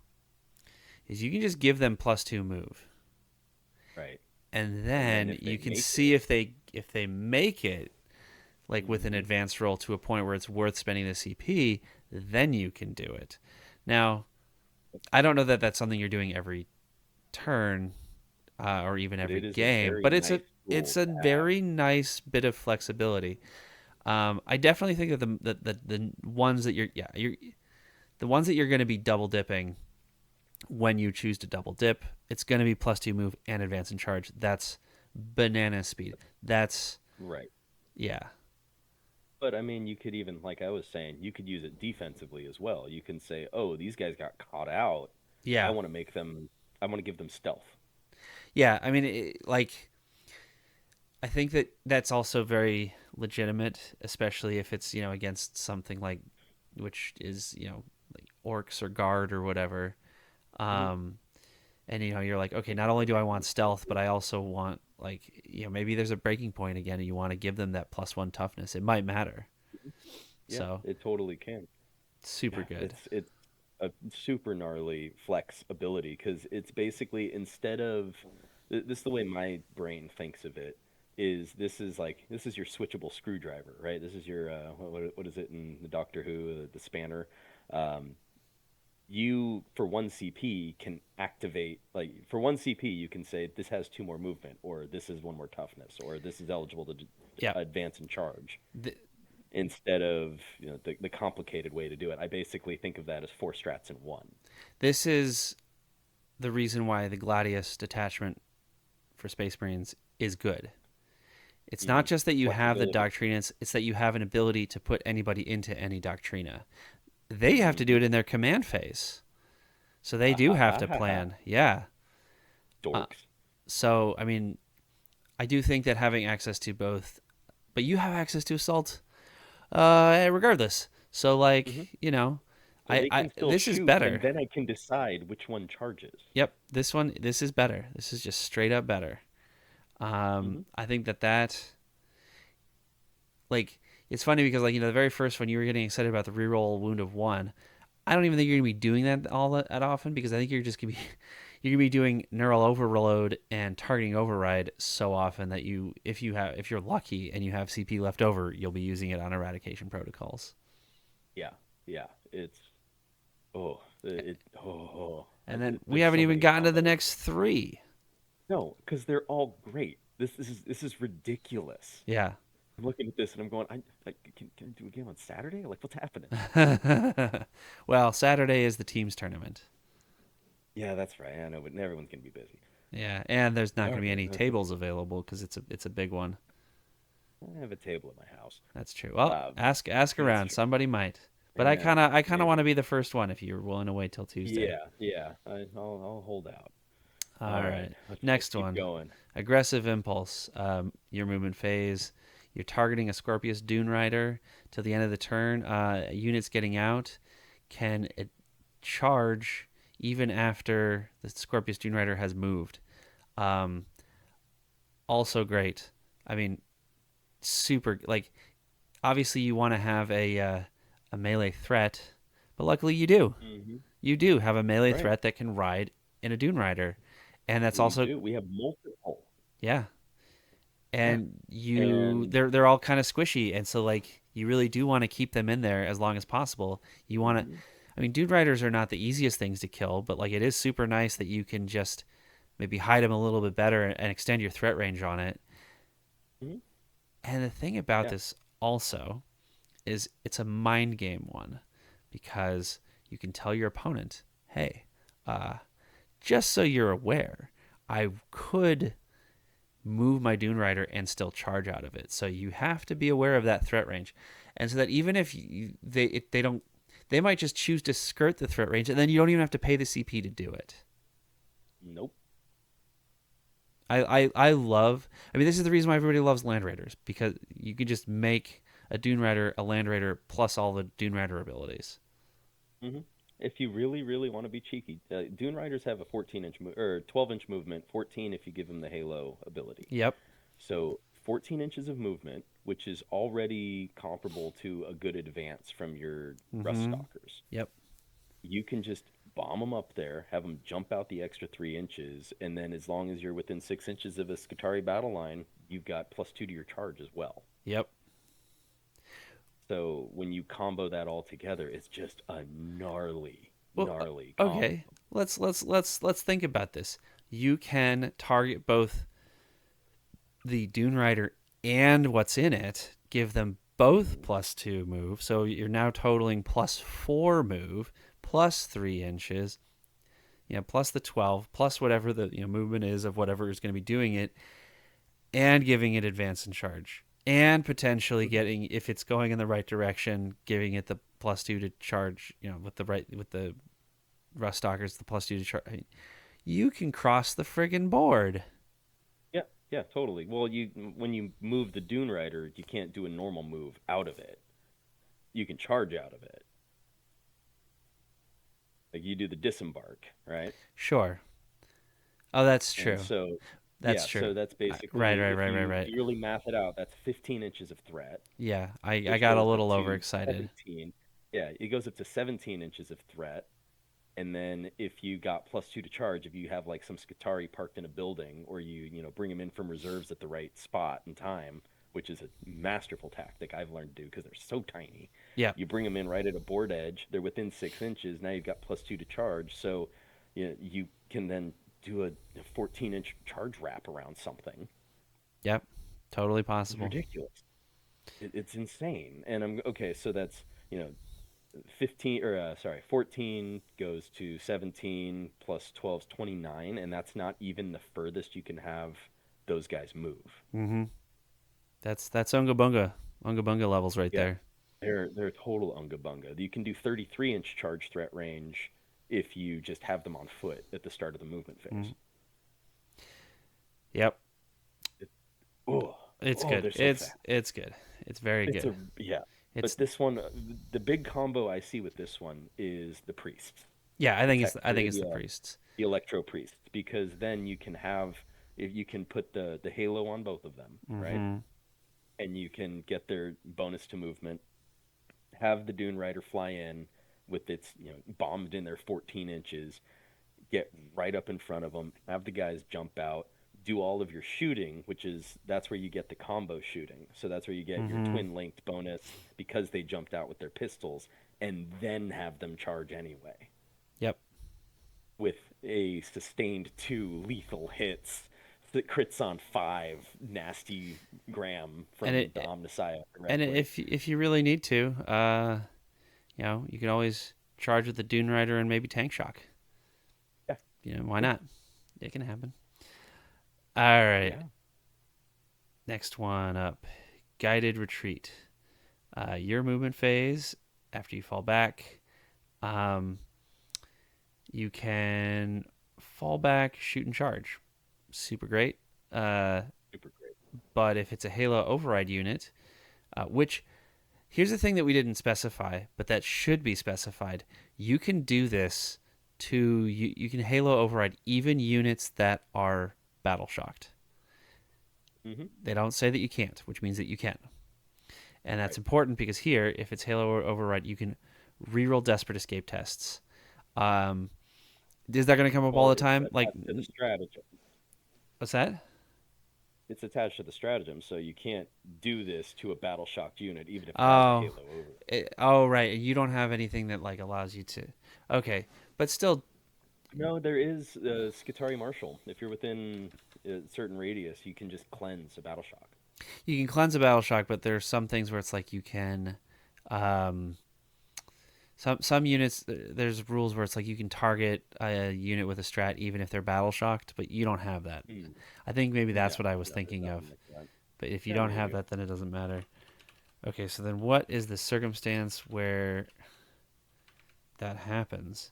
[SPEAKER 1] is you can just give them +2 move,
[SPEAKER 2] Right.
[SPEAKER 1] and
[SPEAKER 2] And then
[SPEAKER 1] then
[SPEAKER 2] if they
[SPEAKER 1] you can
[SPEAKER 2] make
[SPEAKER 1] see
[SPEAKER 2] it,
[SPEAKER 1] if they make it. like with an
[SPEAKER 2] Hmm.
[SPEAKER 1] advanced roll to a point where it's worth spending the CP, then you can do it. Now, I don't know that that's something you're doing every turn or even
[SPEAKER 2] But
[SPEAKER 1] every
[SPEAKER 2] it is a
[SPEAKER 1] game,
[SPEAKER 2] very
[SPEAKER 1] but
[SPEAKER 2] nice
[SPEAKER 1] it's
[SPEAKER 2] tool
[SPEAKER 1] a
[SPEAKER 2] to have.
[SPEAKER 1] very nice bit of flexibility. I definitely think that the ones that you're the ones that you're going to be double dipping when you choose to double dip, it's going to be +2 move and advance and charge. That's banana speed. That's
[SPEAKER 2] Right.
[SPEAKER 1] yeah,
[SPEAKER 2] But I mean, you could even, like I was saying, you could use it defensively as well. You can say, "Oh, these guys got caught out. I
[SPEAKER 1] yeah,
[SPEAKER 2] want to make them. I want to give them stealth."
[SPEAKER 1] yeah. I mean, like I think that that's also very legitimate, especially if it's against something like which is like orcs or guard or whatever.
[SPEAKER 2] Hmm.
[SPEAKER 1] Um, and you're like, okay, not only do I want stealth, but I also want like maybe there's a breaking point again, and you want to give them that +1 toughness. It might matter.
[SPEAKER 2] Yeah,
[SPEAKER 1] So
[SPEAKER 2] it totally can.
[SPEAKER 1] super
[SPEAKER 2] Yeah,
[SPEAKER 1] good.
[SPEAKER 2] it's a super gnarly flex ability because it's basically instead of this is the way my brain thinks of it is this is your switchable screwdriver, right? This is your what is it in the Doctor Who the spanner. Um, you for one CP can activate like for one CP you can say this has two more movement or this is one more toughness or this is eligible to
[SPEAKER 1] Yeah.
[SPEAKER 2] advance and charge
[SPEAKER 1] Th-
[SPEAKER 2] instead of the complicated way to do it. I basically think of that as four strats in one.
[SPEAKER 1] this is the reason why the Gladius detachment for Space Marines is good. It's not
[SPEAKER 2] Hmm.
[SPEAKER 1] just that you have the
[SPEAKER 2] Flexibility.
[SPEAKER 1] Doctrinas, it's that you have an ability to put anybody into any Doctrina. They have to do
[SPEAKER 2] Hmm.
[SPEAKER 1] it in their command phase. So they
[SPEAKER 2] Ha
[SPEAKER 1] do
[SPEAKER 2] ha
[SPEAKER 1] have
[SPEAKER 2] ha
[SPEAKER 1] to
[SPEAKER 2] ha ha.
[SPEAKER 1] plan. Yeah. Uh,
[SPEAKER 2] Dorks.
[SPEAKER 1] so, I mean, I do think that having access to both, but you have access to Assault regardless. So,
[SPEAKER 2] Hmm.
[SPEAKER 1] like,
[SPEAKER 2] So they
[SPEAKER 1] I
[SPEAKER 2] can still
[SPEAKER 1] this is
[SPEAKER 2] shoot, and
[SPEAKER 1] better.
[SPEAKER 2] then I can decide which one charges.
[SPEAKER 1] Yep. This is better. This is just straight up better.
[SPEAKER 2] Hmm.
[SPEAKER 1] I think that like it's funny because like the very first one you were getting excited about the reroll wound of one. I don't even think you're gonna be doing that all that often because I think you're just gonna be you're gonna be doing neural overload and targeting override so often that if you're lucky and you have CP left over, you'll be using it on eradication protocols.
[SPEAKER 2] Yeah, yeah. It's
[SPEAKER 1] And then we
[SPEAKER 2] there's
[SPEAKER 1] haven't
[SPEAKER 2] so
[SPEAKER 1] even
[SPEAKER 2] many
[SPEAKER 1] gotten to the
[SPEAKER 2] combos.
[SPEAKER 1] next three.
[SPEAKER 2] No, because they're all great. This is ridiculous.
[SPEAKER 1] Yeah.
[SPEAKER 2] I'm looking at this and I'm going, can I do a game on Saturday? Like, what's happening?
[SPEAKER 1] Well, Saturday is the teams tournament.
[SPEAKER 2] Yeah, that's right. I know, but everyone's gonna be busy.
[SPEAKER 1] Yeah, and there's not
[SPEAKER 2] All
[SPEAKER 1] going to be
[SPEAKER 2] right,
[SPEAKER 1] any tables available because it's a big one.
[SPEAKER 2] I have a table at my house.
[SPEAKER 1] That's true. Well,
[SPEAKER 2] Um,
[SPEAKER 1] ask
[SPEAKER 2] that's
[SPEAKER 1] around.
[SPEAKER 2] true.
[SPEAKER 1] Somebody might. But
[SPEAKER 2] Yeah,
[SPEAKER 1] I kind of want
[SPEAKER 2] maybe.
[SPEAKER 1] to be the first one if you're willing to wait till Tuesday.
[SPEAKER 2] Yeah, yeah. I'll hold out.
[SPEAKER 1] All
[SPEAKER 2] All right,
[SPEAKER 1] right.
[SPEAKER 2] let's
[SPEAKER 1] Next
[SPEAKER 2] keep
[SPEAKER 1] one.
[SPEAKER 2] going.
[SPEAKER 1] Aggressive impulse. Your movement phase. You're targeting a Scorpius Dune Rider till the end of the turn. Units getting out can charge even after the Scorpius Dune Rider has moved. Um, Also great. I mean, super like obviously you want to have a melee threat, but luckily you do.
[SPEAKER 2] Hmm.
[SPEAKER 1] You do have a melee
[SPEAKER 2] Right.
[SPEAKER 1] threat that can ride in a Dune Rider, and that's
[SPEAKER 2] We
[SPEAKER 1] also
[SPEAKER 2] do. We have multiple.
[SPEAKER 1] yeah.
[SPEAKER 2] Yeah.
[SPEAKER 1] And
[SPEAKER 2] And
[SPEAKER 1] they're all kind of squishy, and so like you really do want to keep them in there as long as possible. You want to,
[SPEAKER 2] mhm,
[SPEAKER 1] I mean, Dune Riders are not the easiest things to kill, but like it is super nice that you can just maybe hide them a little bit better and extend your threat range on it.
[SPEAKER 2] mhm,
[SPEAKER 1] And the thing about
[SPEAKER 2] yeah.
[SPEAKER 1] this also is it's a mind game one because you can tell your opponent, hey, uh, just so you're aware, I could move my Dune Rider and still charge out of it. So you have to be aware of that threat range, and so that even if they don't, they might just choose to skirt the threat range, and then you don't even have to pay the CP to do it.
[SPEAKER 2] Nope.
[SPEAKER 1] I love. I mean, this is the reason why everybody loves Land Raiders because you can just make a Dune Rider a Land Raider plus all the Dune Rider abilities.
[SPEAKER 2] Hmm. If you really, really want to be cheeky, Dune Riders have a 14-inch or 12-inch movement, 14 if you give them the Halo ability.
[SPEAKER 1] Yep.
[SPEAKER 2] So 14 inches of movement, which is already comparable to a good advance from your Rust
[SPEAKER 1] Mm-hmm.
[SPEAKER 2] Stalkers.
[SPEAKER 1] Yep.
[SPEAKER 2] You can just bomb them up there, have them jump out the extra 3 inches, and then as long as you're within 6 inches of a Skitarii battle line, you've got +2 to your charge as well.
[SPEAKER 1] Yep.
[SPEAKER 2] So when you combo that all together, it's just a
[SPEAKER 1] Well,
[SPEAKER 2] gnarly combo.
[SPEAKER 1] okay. Let's think about this. You can target both the Dune Rider and what's in it, give them both
[SPEAKER 2] Mhm.
[SPEAKER 1] +2 move. So you're now totaling +4 move, +3 inches, plus the 12, plus whatever the movement is of whatever is going to be doing it, and giving it advance and charge. And potentially
[SPEAKER 2] Mhm.
[SPEAKER 1] getting, if it's going in the right direction, giving it the +2 to charge, with the Rust Stalkers, the +2 to charge. I mean, you can cross the friggin' board.
[SPEAKER 2] Yeah, yeah, totally. Well, you when you move the Dune Rider, you can't do a normal move out of it. You can charge out of it. Like you do the disembark, right?
[SPEAKER 1] Sure. Oh, that's
[SPEAKER 2] And
[SPEAKER 1] true.
[SPEAKER 2] so,
[SPEAKER 1] That's
[SPEAKER 2] yeah,
[SPEAKER 1] true.
[SPEAKER 2] so that's
[SPEAKER 1] Right,
[SPEAKER 2] basically
[SPEAKER 1] right, right, right,
[SPEAKER 2] if
[SPEAKER 1] right.
[SPEAKER 2] you really math it out, that's 15 inches of threat,
[SPEAKER 1] Yeah, I
[SPEAKER 2] which
[SPEAKER 1] got a
[SPEAKER 2] goes up
[SPEAKER 1] little
[SPEAKER 2] to
[SPEAKER 1] overexcited.
[SPEAKER 2] 17. Yeah, it goes up to 17 inches of threat. And then if you got +2 to charge, if you have like some Skitarii parked in a building, or you bring them in from reserves at the right spot and time, which is a masterful tactic I've learned to do because they're so tiny.
[SPEAKER 1] Yeah,
[SPEAKER 2] You bring them in right at a board edge. They're within 6 inches. Now you've got +2 to charge. So you can then do a 14-inch charge wrap around something.
[SPEAKER 1] yep, totally
[SPEAKER 2] It's
[SPEAKER 1] possible.
[SPEAKER 2] ridiculous. It's insane. And I'm okay. So that's 15 or sorry 14 goes to 17 plus 12 is 29, and that's not even the furthest you can have those guys move.
[SPEAKER 1] Mm-hmm. That's Unga Bunga levels right
[SPEAKER 2] Yeah,
[SPEAKER 1] there.
[SPEAKER 2] they're total unga bunga. You can do 33-inch charge threat range if you just have them on foot at the start of the movement
[SPEAKER 1] Mm.
[SPEAKER 2] phase.
[SPEAKER 1] Yep,
[SPEAKER 2] it, oh,
[SPEAKER 1] it's
[SPEAKER 2] oh,
[SPEAKER 1] good.
[SPEAKER 2] they're so fast.
[SPEAKER 1] It's good. It's very
[SPEAKER 2] It's
[SPEAKER 1] good.
[SPEAKER 2] a Yeah,
[SPEAKER 1] It's
[SPEAKER 2] but this one, the big combo I see with this one is the priests,
[SPEAKER 1] yeah.
[SPEAKER 2] the
[SPEAKER 1] I think it's the
[SPEAKER 2] yeah,
[SPEAKER 1] priests.
[SPEAKER 2] the electro priests, because then you can have, if you can put the halo on both of them, right?
[SPEAKER 1] Mm-hmm.
[SPEAKER 2] And you can get their bonus to movement, have the Dune Rider fly in with its bombed in there 14 inches, get right up in front of them, have the guys jump out, do all of your shooting, which is that's where you get the combo shooting. So that's where you get your
[SPEAKER 1] Mm-hmm.
[SPEAKER 2] twin linked bonus because they jumped out with their pistols, and then have them charge anyway
[SPEAKER 1] Yep.
[SPEAKER 2] with a sustained 2 lethal hits that crits on 5 nasty gram
[SPEAKER 1] And
[SPEAKER 2] from the
[SPEAKER 1] it
[SPEAKER 2] Omnissiah
[SPEAKER 1] and
[SPEAKER 2] directly.
[SPEAKER 1] if you really need to, you can always charge with the Dune Rider and maybe Tank Shock.
[SPEAKER 2] Yeah,
[SPEAKER 1] Why
[SPEAKER 2] yeah,
[SPEAKER 1] not? It can happen. All right.
[SPEAKER 2] yeah.
[SPEAKER 1] Next one up, Guided Retreat. Your movement phase after you fall back, um, you can fall back, shoot, and charge. Super great. Uh,
[SPEAKER 2] Super great.
[SPEAKER 1] but if it's a Halo override unit, which here's the thing that we didn't specify, but that should be specified. You can do this you can Halo override even units that are battle shocked.
[SPEAKER 2] Hmm.
[SPEAKER 1] They don't say that you can't, which means that you can. And that's
[SPEAKER 2] Right.
[SPEAKER 1] important because here, if it's Halo override, you can reroll Desperate Escape tests. Um, is that going to come up all
[SPEAKER 2] Well,
[SPEAKER 1] the
[SPEAKER 2] it's
[SPEAKER 1] time? Like,
[SPEAKER 2] attached to the stratagem.
[SPEAKER 1] what's that?
[SPEAKER 2] It's attached to the stratagem, so you can't do this to a battle shocked unit, even if it has a
[SPEAKER 1] Oh,
[SPEAKER 2] halo over it.
[SPEAKER 1] oh, right. You don't have anything that like allows you to. Okay, but still,
[SPEAKER 2] No, there is Skitari Marshal. If you're within a certain radius, you can just cleanse a battle shock.
[SPEAKER 1] you can cleanse a battle shock, but there's some things where it's like you can. Um, some units, there's rules where it's like you can target a unit with a strat even if they're battle shocked, but you don't have that.
[SPEAKER 2] Mm.
[SPEAKER 1] I think maybe
[SPEAKER 2] No,
[SPEAKER 1] that's what I was
[SPEAKER 2] no, there's
[SPEAKER 1] thinking of.
[SPEAKER 2] nothing like that.
[SPEAKER 1] But if you
[SPEAKER 2] Yeah,
[SPEAKER 1] don't have
[SPEAKER 2] maybe.
[SPEAKER 1] that, then it doesn't matter. Okay, so then what is the circumstance where that happens?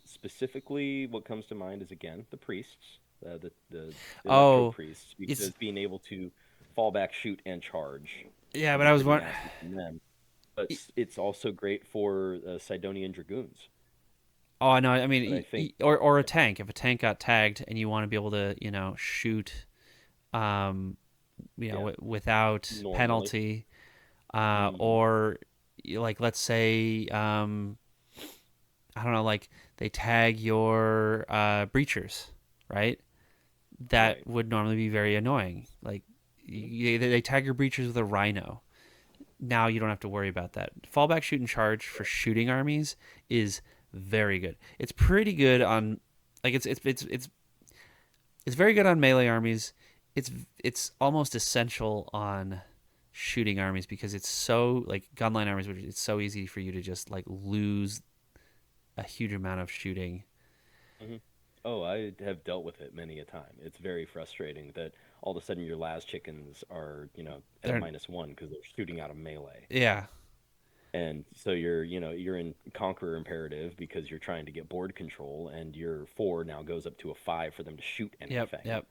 [SPEAKER 2] Specifically, what comes to mind is again the priests, the electro
[SPEAKER 1] Oh,
[SPEAKER 2] priests,
[SPEAKER 1] it's
[SPEAKER 2] because being able to fall back, shoot, and charge
[SPEAKER 1] yeah,
[SPEAKER 2] can
[SPEAKER 1] but
[SPEAKER 2] be
[SPEAKER 1] I was
[SPEAKER 2] pretty
[SPEAKER 1] wondering.
[SPEAKER 2] nasty from them. But it's also great for Sidonian dragoons.
[SPEAKER 1] Oh no, I
[SPEAKER 2] But I
[SPEAKER 1] mean,
[SPEAKER 2] think
[SPEAKER 1] or a tank. If a tank got tagged and you want to be able to, shoot, um,
[SPEAKER 2] yeah,
[SPEAKER 1] without
[SPEAKER 2] normally.
[SPEAKER 1] penalty,
[SPEAKER 2] Hmm.
[SPEAKER 1] or like let's say, I don't know, like they tag your breachers, right? That
[SPEAKER 2] Right.
[SPEAKER 1] would normally be very annoying. Like
[SPEAKER 2] Mhm.
[SPEAKER 1] they tag your breachers with a rhino. now you don't have to worry about that. Fallback, shoot, and charge for shooting armies is very good. It's pretty good on like it's very good on melee armies. It's almost essential on shooting armies because it's so like gunline armies, which it's so easy for you to just like lose a huge amount of shooting.
[SPEAKER 2] Hmm. Oh, I have dealt with it many a time. It's very frustrating that all of a sudden your las chickens are, at a
[SPEAKER 1] They're
[SPEAKER 2] -1 because they're shooting out of melee.
[SPEAKER 1] yeah.
[SPEAKER 2] And so you're in conqueror imperative because you're trying to get board control, and your 4 now goes up to a 5 for them to shoot
[SPEAKER 1] Yep.
[SPEAKER 2] anything.
[SPEAKER 1] Yep.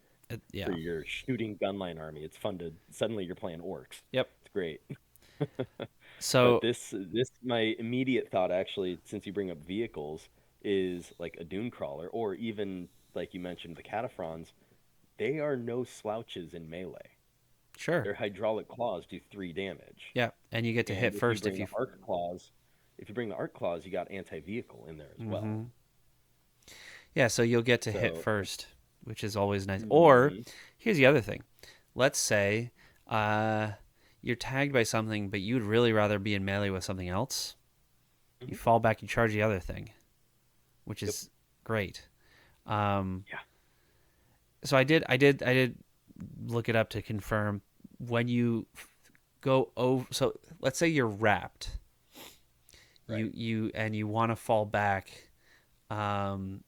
[SPEAKER 2] For
[SPEAKER 1] Yeah.
[SPEAKER 2] your shooting gunline army, it's fun to suddenly you're playing orcs.
[SPEAKER 1] Yep.
[SPEAKER 2] It's great. But
[SPEAKER 1] So
[SPEAKER 2] this my immediate thought actually, since you bring up vehicles, is like a dune crawler, or even like you mentioned the cataphrons. They are no slouches in melee.
[SPEAKER 1] sure.
[SPEAKER 2] Their hydraulic claws do 3 damage,
[SPEAKER 1] Yeah, and you get to hit
[SPEAKER 2] and if you
[SPEAKER 1] first if
[SPEAKER 2] bring
[SPEAKER 1] you.
[SPEAKER 2] the arc claws, you got anti-vehicle in there as well.
[SPEAKER 1] Mm-hmm. Yeah, so you'll get to hit
[SPEAKER 2] So,
[SPEAKER 1] first, which is always nice. Or
[SPEAKER 2] mhm,
[SPEAKER 1] here's the other thing. Let's say uh, you're tagged by something, but you'd really rather be in melee with something else. You
[SPEAKER 2] mhm,
[SPEAKER 1] fall back, you charge the other thing, which
[SPEAKER 2] yep,
[SPEAKER 1] is great. Um,
[SPEAKER 2] yeah,
[SPEAKER 1] so I did look it up to confirm when you go over. So let's say you're wrapped,
[SPEAKER 2] right.
[SPEAKER 1] you want to fall back. Um,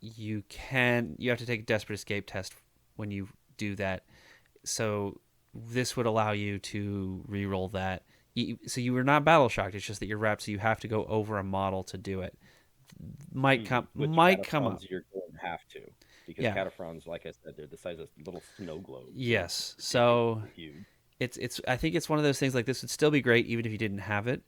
[SPEAKER 1] you have to take a desperate escape test when you do that. So this would allow you to re-roll that. So you were not battle shocked. It's just that you're wrapped, so you have to go over a model to do it. Might
[SPEAKER 2] Hmm.
[SPEAKER 1] come
[SPEAKER 2] Which
[SPEAKER 1] might come up.
[SPEAKER 2] cataphrons you're going to have to, because
[SPEAKER 1] Yeah.
[SPEAKER 2] cataphrons, like I said, they're the size of little snow globes. They're
[SPEAKER 1] Yes. So
[SPEAKER 2] ridiculously huge.
[SPEAKER 1] it's I think it's one of those things like this would still be great even if you didn't have it.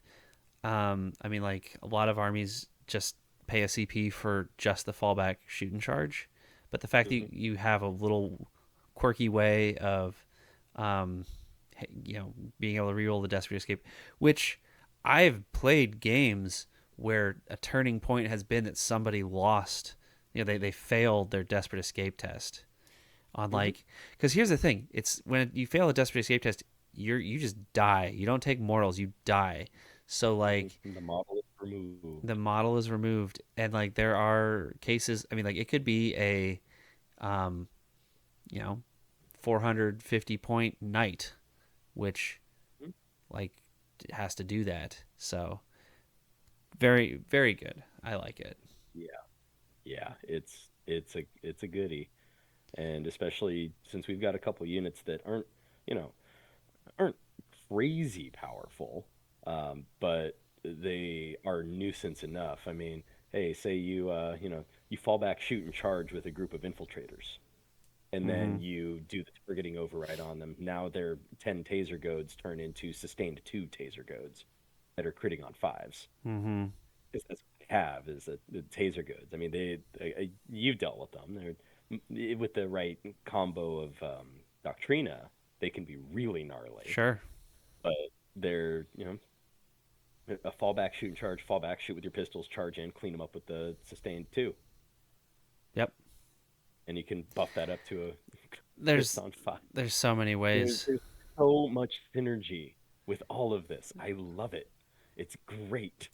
[SPEAKER 1] I mean, like a lot of armies just pay a CP for just the fallback shoot and charge, but the fact that
[SPEAKER 2] Hmm.
[SPEAKER 1] you have a little quirky way of, um, being able to reroll the desperate escape, which I've played games where a turning point has been that somebody lost. They failed their desperate escape test on
[SPEAKER 2] Hmm.
[SPEAKER 1] like because here's the thing: it's when you fail a desperate escape test, you just die. You don't take mortals, you die. So
[SPEAKER 2] Hmm.
[SPEAKER 1] like
[SPEAKER 2] The model is
[SPEAKER 1] the
[SPEAKER 2] removed.
[SPEAKER 1] model is removed and like there are cases, I mean, like it could be a um you know 450 point knight which
[SPEAKER 2] Mhm.
[SPEAKER 1] like has to do that. So very very good, I like it.
[SPEAKER 2] Yeah, yeah, it's a goodie, and especially since we've got a couple units that you know, aren't crazy powerful, but they are nuisance enough. I mean, hey, say you fall back, shoot, and charge with a group of infiltrators, and then
[SPEAKER 1] Mm-hmm.
[SPEAKER 2] you do the targeting override on them. Now their 10 taser goads turn into sustained 2 taser goads that are critting on 5s.
[SPEAKER 1] Mm-hmm.
[SPEAKER 2] Because that's what they have is the taser goads. I mean, you've dealt with them. With the right combo of Doctrina, they can be really gnarly.
[SPEAKER 1] Sure.
[SPEAKER 2] But they're, a fallback shoot and charge, fallback shoot with your pistols, charge in, clean them up with the sustained 2.
[SPEAKER 1] Yep.
[SPEAKER 2] And you can buff that up to a crits
[SPEAKER 1] there's
[SPEAKER 2] on 5.
[SPEAKER 1] there's so many ways.
[SPEAKER 2] There's so much synergy with all of this. I love it. It's great.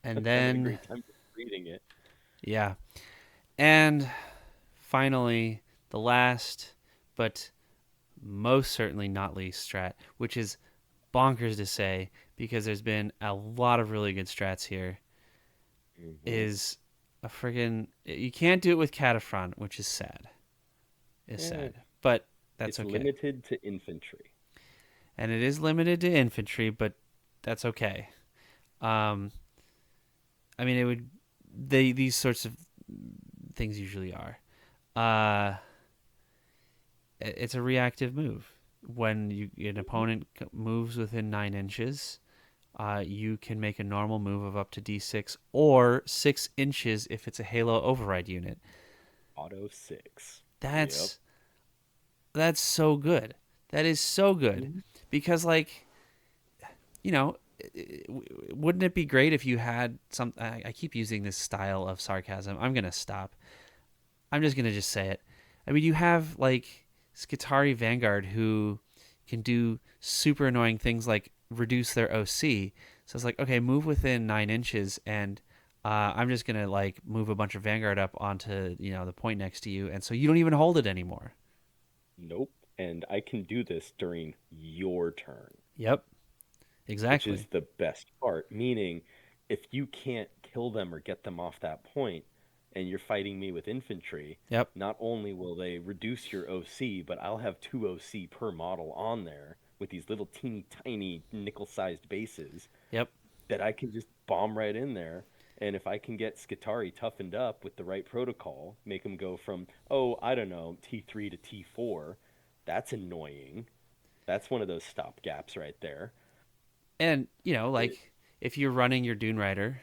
[SPEAKER 1] And
[SPEAKER 2] Having a
[SPEAKER 1] then
[SPEAKER 2] great time reading it.
[SPEAKER 1] yeah, and finally the last but most certainly not least strat, which is bonkers to say because there's been a lot of really good strats here,
[SPEAKER 2] Hmm.
[SPEAKER 1] is a friggin' you can't do it with Cataphront, which is sad. Is
[SPEAKER 2] Yeah,
[SPEAKER 1] sad. But that's
[SPEAKER 2] it's
[SPEAKER 1] okay.
[SPEAKER 2] limited to infantry.
[SPEAKER 1] And it is limited to infantry, but that's okay. Um I mean it would these sorts of things usually are. Uh it's a reactive move. When an
[SPEAKER 2] Hmm.
[SPEAKER 1] opponent moves within 9 inches, you can make a normal move of up to d6 or 6 inches if it's a Halo override unit.
[SPEAKER 2] Auto 6. Yep.
[SPEAKER 1] That's that's so good. That is so good
[SPEAKER 2] Hmm.
[SPEAKER 1] because like you know. Wouldn't it be great if you had some? I keep using this style of sarcasm. I'm gonna stop. I'm just gonna say it. I mean, you have like Skitari Vanguard who can do super annoying things like reduce their OC. So it's like, okay, move within 9 inches, and I'm just gonna like move a bunch of Vanguard up onto the point next to you, and so you don't even hold it anymore.
[SPEAKER 2] Nope. And I can do this during your turn,
[SPEAKER 1] Yep,
[SPEAKER 2] which is
[SPEAKER 1] exactly.
[SPEAKER 2] the best part. Meaning, if you can't kill them or get them off that point, and you're fighting me with infantry,
[SPEAKER 1] Yep,
[SPEAKER 2] not only will they reduce your OC, but I'll have 2 OC per model on there with these little teeny tiny nickel-sized bases
[SPEAKER 1] yep.
[SPEAKER 2] that I can just bomb right in there. And if I can get Skitarii toughened up with the right protocol, make them go from, oh, I don't know, T3 to T4, that's annoying. That's one of those stop gaps right there.
[SPEAKER 1] And
[SPEAKER 2] It,
[SPEAKER 1] like if you're running your Dune Rider,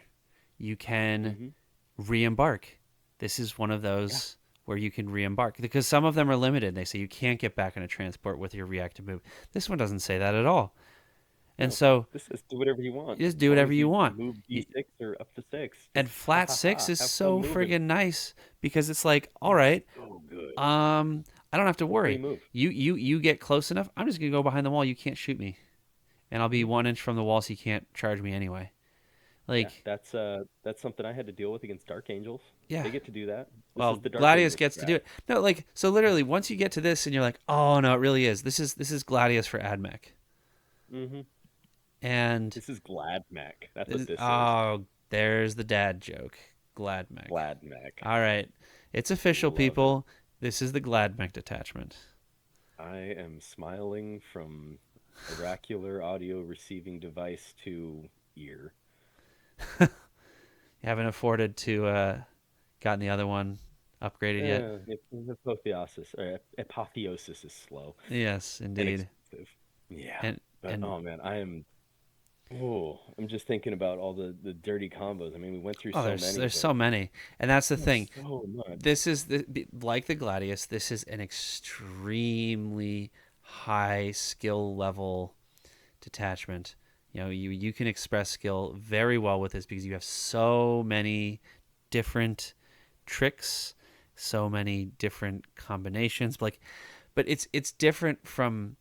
[SPEAKER 1] you can
[SPEAKER 2] hmm
[SPEAKER 1] re-embark. This is one of
[SPEAKER 2] Yeah.
[SPEAKER 1] those where you can re-embark because some of them are limited. They say you can't get back on a transport with your reactive move. This one doesn't say that at all. And
[SPEAKER 2] No,
[SPEAKER 1] so
[SPEAKER 2] this is do whatever you want.
[SPEAKER 1] you just
[SPEAKER 2] As
[SPEAKER 1] do
[SPEAKER 2] long
[SPEAKER 1] whatever
[SPEAKER 2] as
[SPEAKER 1] you
[SPEAKER 2] you
[SPEAKER 1] want.
[SPEAKER 2] move D6 or up to 6,
[SPEAKER 1] And
[SPEAKER 2] just ha
[SPEAKER 1] flat
[SPEAKER 2] ha
[SPEAKER 1] six
[SPEAKER 2] ha,
[SPEAKER 1] is
[SPEAKER 2] have fun
[SPEAKER 1] so
[SPEAKER 2] moving.
[SPEAKER 1] friggin' nice because it's like, all
[SPEAKER 2] It's
[SPEAKER 1] right,
[SPEAKER 2] so good.
[SPEAKER 1] I don't have to
[SPEAKER 2] It's a free
[SPEAKER 1] worry.
[SPEAKER 2] move.
[SPEAKER 1] You get close enough. I'm just gonna go behind the wall. You can't shoot me, and I'll be
[SPEAKER 2] hmm
[SPEAKER 1] 1 inch from the wall, so you can't charge me anyway.
[SPEAKER 2] Yeah,
[SPEAKER 1] Like,
[SPEAKER 2] that's something I had to deal with against Dark Angels.
[SPEAKER 1] yeah.
[SPEAKER 2] They get to do that. This is
[SPEAKER 1] Well,
[SPEAKER 2] the Dark
[SPEAKER 1] Gladius
[SPEAKER 2] Angel
[SPEAKER 1] gets to do
[SPEAKER 2] strat.
[SPEAKER 1] it. No, like so literally once you get to this and you're like, oh no, it really is. This is Gladius for AdMech.
[SPEAKER 2] hmm
[SPEAKER 1] And
[SPEAKER 2] This is Glad Mech. That's what this is.
[SPEAKER 1] oh, there's the dad joke. Gladmech.
[SPEAKER 2] Glad Mech.
[SPEAKER 1] All right. It's official,
[SPEAKER 2] Love it.
[SPEAKER 1] people. This is the Gladmech detachment.
[SPEAKER 2] I am smiling from oracular audio receiving device to ear.
[SPEAKER 1] You haven't afforded to gotten the other one upgraded yet?
[SPEAKER 2] Apotheosis is slow
[SPEAKER 1] Yes,
[SPEAKER 2] and
[SPEAKER 1] indeed.
[SPEAKER 2] expensive. Yeah,
[SPEAKER 1] And
[SPEAKER 2] but
[SPEAKER 1] and
[SPEAKER 2] oh man, I am. Oh, I'm just thinking about all the dirty combos. I mean, we went through
[SPEAKER 1] oh,
[SPEAKER 2] so
[SPEAKER 1] there's
[SPEAKER 2] many,
[SPEAKER 1] there's
[SPEAKER 2] but
[SPEAKER 1] so many. And that's the
[SPEAKER 2] there's
[SPEAKER 1] thing.
[SPEAKER 2] so much.
[SPEAKER 1] This is like the Gladius. This is an extremely high skill level detachment. You can express skill very well with this because you have so many different tricks, so many different combinations. Like, but it's different from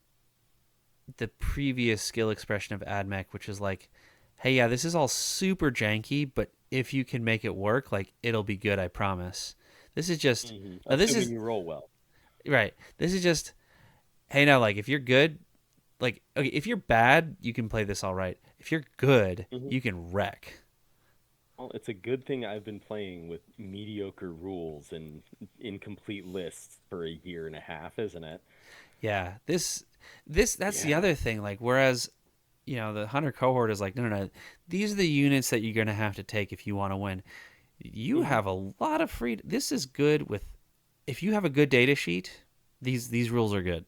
[SPEAKER 1] the previous skill expression of AdMech, which is like, hey, yeah, this is all super janky, but if you can make it work, like it'll be good, I promise. This is just now. This
[SPEAKER 2] Assuming
[SPEAKER 1] is
[SPEAKER 2] you roll well.
[SPEAKER 1] right. This is just hey, now like if you're good, like okay, if you're bad, you can play this all right. If you're good,
[SPEAKER 2] hmm
[SPEAKER 1] you can wreck.
[SPEAKER 2] Well, it's a good thing I've been playing with mediocre rules and incomplete lists for a year and a half, isn't it?
[SPEAKER 1] Yeah, this that's the
[SPEAKER 2] Yeah.
[SPEAKER 1] other thing. Like whereas the hunter cohort is like, no, no, no. These are the units that you're gonna have to take if you want to win. You
[SPEAKER 2] hmm
[SPEAKER 1] have a lot of freedom. This is good with if you have a good data sheet. These rules are good.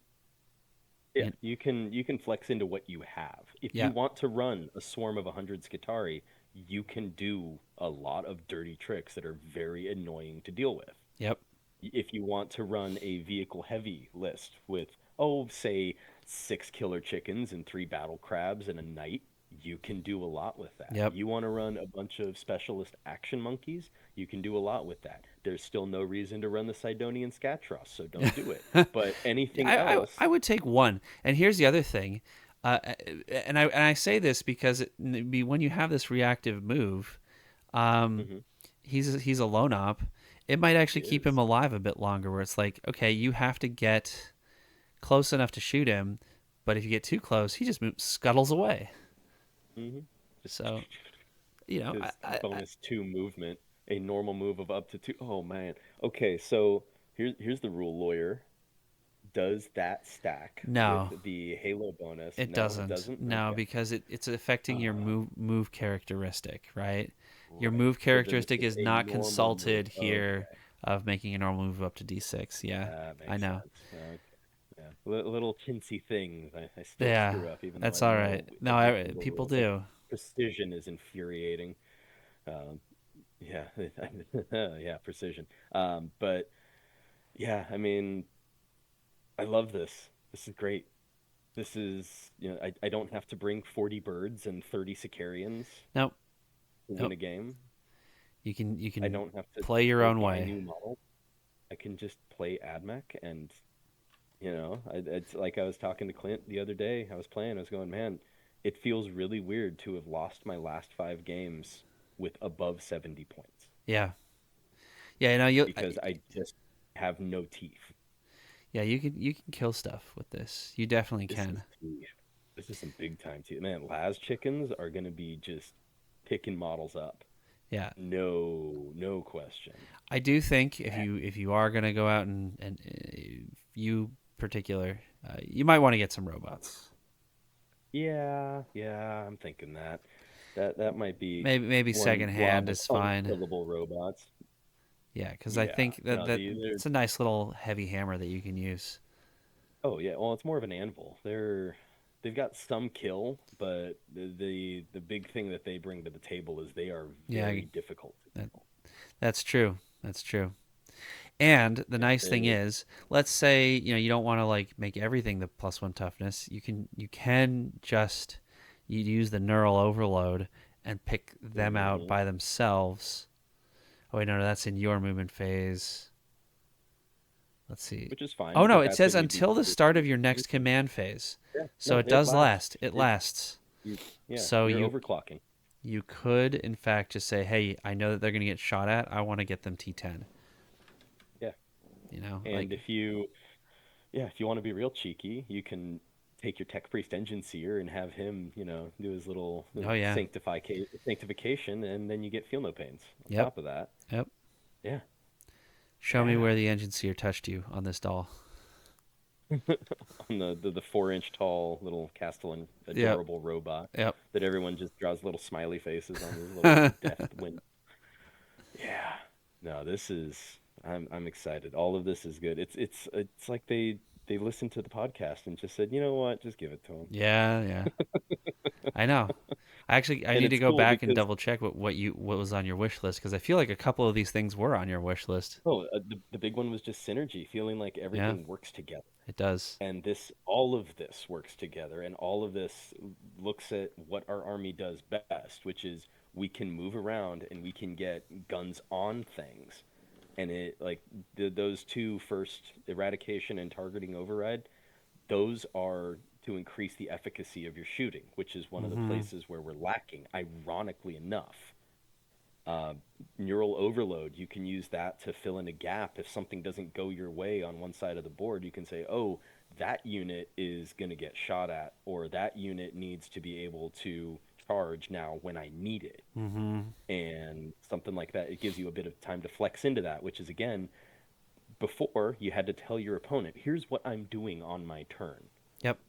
[SPEAKER 2] Yeah,
[SPEAKER 1] And,
[SPEAKER 2] you can flex into what you have. If you
[SPEAKER 1] yeah.
[SPEAKER 2] want to run a swarm of 100 Skitarii, you can do a lot of dirty tricks that are very annoying to deal with.
[SPEAKER 1] Yep.
[SPEAKER 2] If you want to run a vehicle heavy list with, oh, say 6 killer chickens and 3 battle crabs and a knight, you can do a lot with that.
[SPEAKER 1] Yep.
[SPEAKER 2] You want to run a bunch of specialist action monkeys, you can do a lot with that. There's still no reason to run the Sidonian Scatros, so don't do it. But anything
[SPEAKER 1] I
[SPEAKER 2] else,
[SPEAKER 1] would take one. And here's the other thing, uh, and I say this because when you have this reactive move, um,
[SPEAKER 2] mhm,
[SPEAKER 1] he's a lone op. It might
[SPEAKER 2] he
[SPEAKER 1] actually keep him
[SPEAKER 2] is.
[SPEAKER 1] alive a bit longer. Where it's like, okay, you have to get close enough to shoot him, but if you get too close, he just scuttles away.
[SPEAKER 2] hmm Just
[SPEAKER 1] So
[SPEAKER 2] his bonus 2 movement, a normal move of up to 2. Oh man. Okay, so here's the rule, lawyer. Does that stack with
[SPEAKER 1] no,
[SPEAKER 2] the Halo bonus?
[SPEAKER 1] it
[SPEAKER 2] No, it
[SPEAKER 1] doesn't.
[SPEAKER 2] doesn't?
[SPEAKER 1] No,
[SPEAKER 2] Okay.
[SPEAKER 1] because it's affecting your
[SPEAKER 2] Uh,
[SPEAKER 1] move characteristic, right? Your
[SPEAKER 2] right.
[SPEAKER 1] move
[SPEAKER 2] So then it's
[SPEAKER 1] characteristic
[SPEAKER 2] just
[SPEAKER 1] is
[SPEAKER 2] a
[SPEAKER 1] not
[SPEAKER 2] normal move.
[SPEAKER 1] consulted here
[SPEAKER 2] Okay.
[SPEAKER 1] of making a normal move up to D6. Yeah,
[SPEAKER 2] That
[SPEAKER 1] I
[SPEAKER 2] makes
[SPEAKER 1] know.
[SPEAKER 2] sense. Okay. Yeah. Little chintzy things. I still
[SPEAKER 1] Yeah,
[SPEAKER 2] screw up, even though I
[SPEAKER 1] that's all
[SPEAKER 2] know
[SPEAKER 1] right. No,
[SPEAKER 2] every single
[SPEAKER 1] people
[SPEAKER 2] rule. It's like
[SPEAKER 1] do.
[SPEAKER 2] precision is infuriating. Um, yeah. Yeah, precision. But yeah, I mean, I love this. This is great. This is, I don't have to bring 40 birds and 30 Sicarians
[SPEAKER 1] Nope,
[SPEAKER 2] to win
[SPEAKER 1] nope.
[SPEAKER 2] a game.
[SPEAKER 1] You
[SPEAKER 2] I
[SPEAKER 1] can
[SPEAKER 2] don't have to
[SPEAKER 1] play your own
[SPEAKER 2] buy
[SPEAKER 1] way.
[SPEAKER 2] new models. I can just play AdMech and It's like I was talking to Clint the other day. I was playing. I was going, man, it feels really weird to have lost my last 5 games with above 70 points
[SPEAKER 1] Yeah. Yeah, you
[SPEAKER 2] because I just have no teeth.
[SPEAKER 1] yeah, you can kill stuff with this. You definitely
[SPEAKER 2] This is
[SPEAKER 1] can.
[SPEAKER 2] teeth. This is some big time teeth. Man, Las chickens are gonna be just picking models up.
[SPEAKER 1] Yeah.
[SPEAKER 2] No, no question.
[SPEAKER 1] I do think
[SPEAKER 2] Yeah.
[SPEAKER 1] if you are going to go out and you particular, you might want to get some robots.
[SPEAKER 2] Yeah, yeah, I'm thinking that. That might be
[SPEAKER 1] Maybe
[SPEAKER 2] one
[SPEAKER 1] second
[SPEAKER 2] blob
[SPEAKER 1] hand
[SPEAKER 2] of
[SPEAKER 1] is fine.
[SPEAKER 2] unkillable robots.
[SPEAKER 1] Yeah, because I
[SPEAKER 2] Yeah.
[SPEAKER 1] think that
[SPEAKER 2] No,
[SPEAKER 1] that
[SPEAKER 2] they're
[SPEAKER 1] it's a nice little heavy hammer that you can use.
[SPEAKER 2] oh yeah, well it's more of an anvil. They've got some kill, but the big thing that they bring to the table is they are
[SPEAKER 1] Yeah,
[SPEAKER 2] very difficult to
[SPEAKER 1] that,
[SPEAKER 2] kill.
[SPEAKER 1] that's true. That's true. And the
[SPEAKER 2] Yeah,
[SPEAKER 1] nice thing
[SPEAKER 2] they
[SPEAKER 1] is, let's say you don't want to like make everything the +1 toughness. You can just you use the neural overload and pick them out
[SPEAKER 2] hmm
[SPEAKER 1] by themselves. Oh wait, no, that's in your movement phase. Let's see.
[SPEAKER 2] which is fine
[SPEAKER 1] Oh no,
[SPEAKER 2] because
[SPEAKER 1] it
[SPEAKER 2] that's
[SPEAKER 1] says
[SPEAKER 2] when you'd be
[SPEAKER 1] until the start of your next
[SPEAKER 2] moving.
[SPEAKER 1] command phase.
[SPEAKER 2] Yeah,
[SPEAKER 1] So
[SPEAKER 2] no,
[SPEAKER 1] it
[SPEAKER 2] it
[SPEAKER 1] does
[SPEAKER 2] lasts.
[SPEAKER 1] last. It lasts.
[SPEAKER 2] You yeah,
[SPEAKER 1] So
[SPEAKER 2] you're overclocking.
[SPEAKER 1] you could in fact just say, "Hey, I know that they're going to get shot at. I want to get them T10."
[SPEAKER 2] Yeah. And
[SPEAKER 1] Like,
[SPEAKER 2] if you want to be real cheeky, you can take your Tech Priest Engine Seer and have him, do his little
[SPEAKER 1] oh yeah.
[SPEAKER 2] sanctification, and then you get feel no pains on
[SPEAKER 1] Yep.
[SPEAKER 2] top of that.
[SPEAKER 1] Yep.
[SPEAKER 2] Yeah.
[SPEAKER 1] Show me
[SPEAKER 2] Yeah.
[SPEAKER 1] where the engine seer touched you on this doll.
[SPEAKER 2] On the 4 inch tall little Castellan
[SPEAKER 1] Yep.
[SPEAKER 2] adorable robot
[SPEAKER 1] Yep.
[SPEAKER 2] that everyone just draws little smiley faces on his little death win. Yeah. No, this is I'm excited. All of this is good. It's like they listened to the podcast and just said, "You know what? Just give it to him."
[SPEAKER 1] Yeah, yeah. I know. I
[SPEAKER 2] And
[SPEAKER 1] need to
[SPEAKER 2] it's
[SPEAKER 1] go
[SPEAKER 2] cool
[SPEAKER 1] back and
[SPEAKER 2] because
[SPEAKER 1] double check what was on your wish list because I feel like a couple of these things were on your wish list.
[SPEAKER 2] the big one was just synergy, feeling like
[SPEAKER 1] Yeah,
[SPEAKER 2] everything works together.
[SPEAKER 1] it does.
[SPEAKER 2] And all of this works together, and all of this looks at what our army does best, which is we can move around and we can get guns on things. And it like those two first, eradication and targeting override, those are to increase the efficacy of your shooting, which is one of the
[SPEAKER 1] Mm-hmm.
[SPEAKER 2] places where we're lacking, ironically enough. uh, Neural overload, you can use that to fill in a gap. If something doesn't go your way on one side of the board, you can say, oh, that unit is going to get shot at, or that unit needs to be able to charge now when I need it.
[SPEAKER 1] Mm-hmm.
[SPEAKER 2] And something like that, it gives you a bit of time to flex into that, which is, again, before you had to tell your opponent, here's what I'm doing on my turn.
[SPEAKER 1] Yep.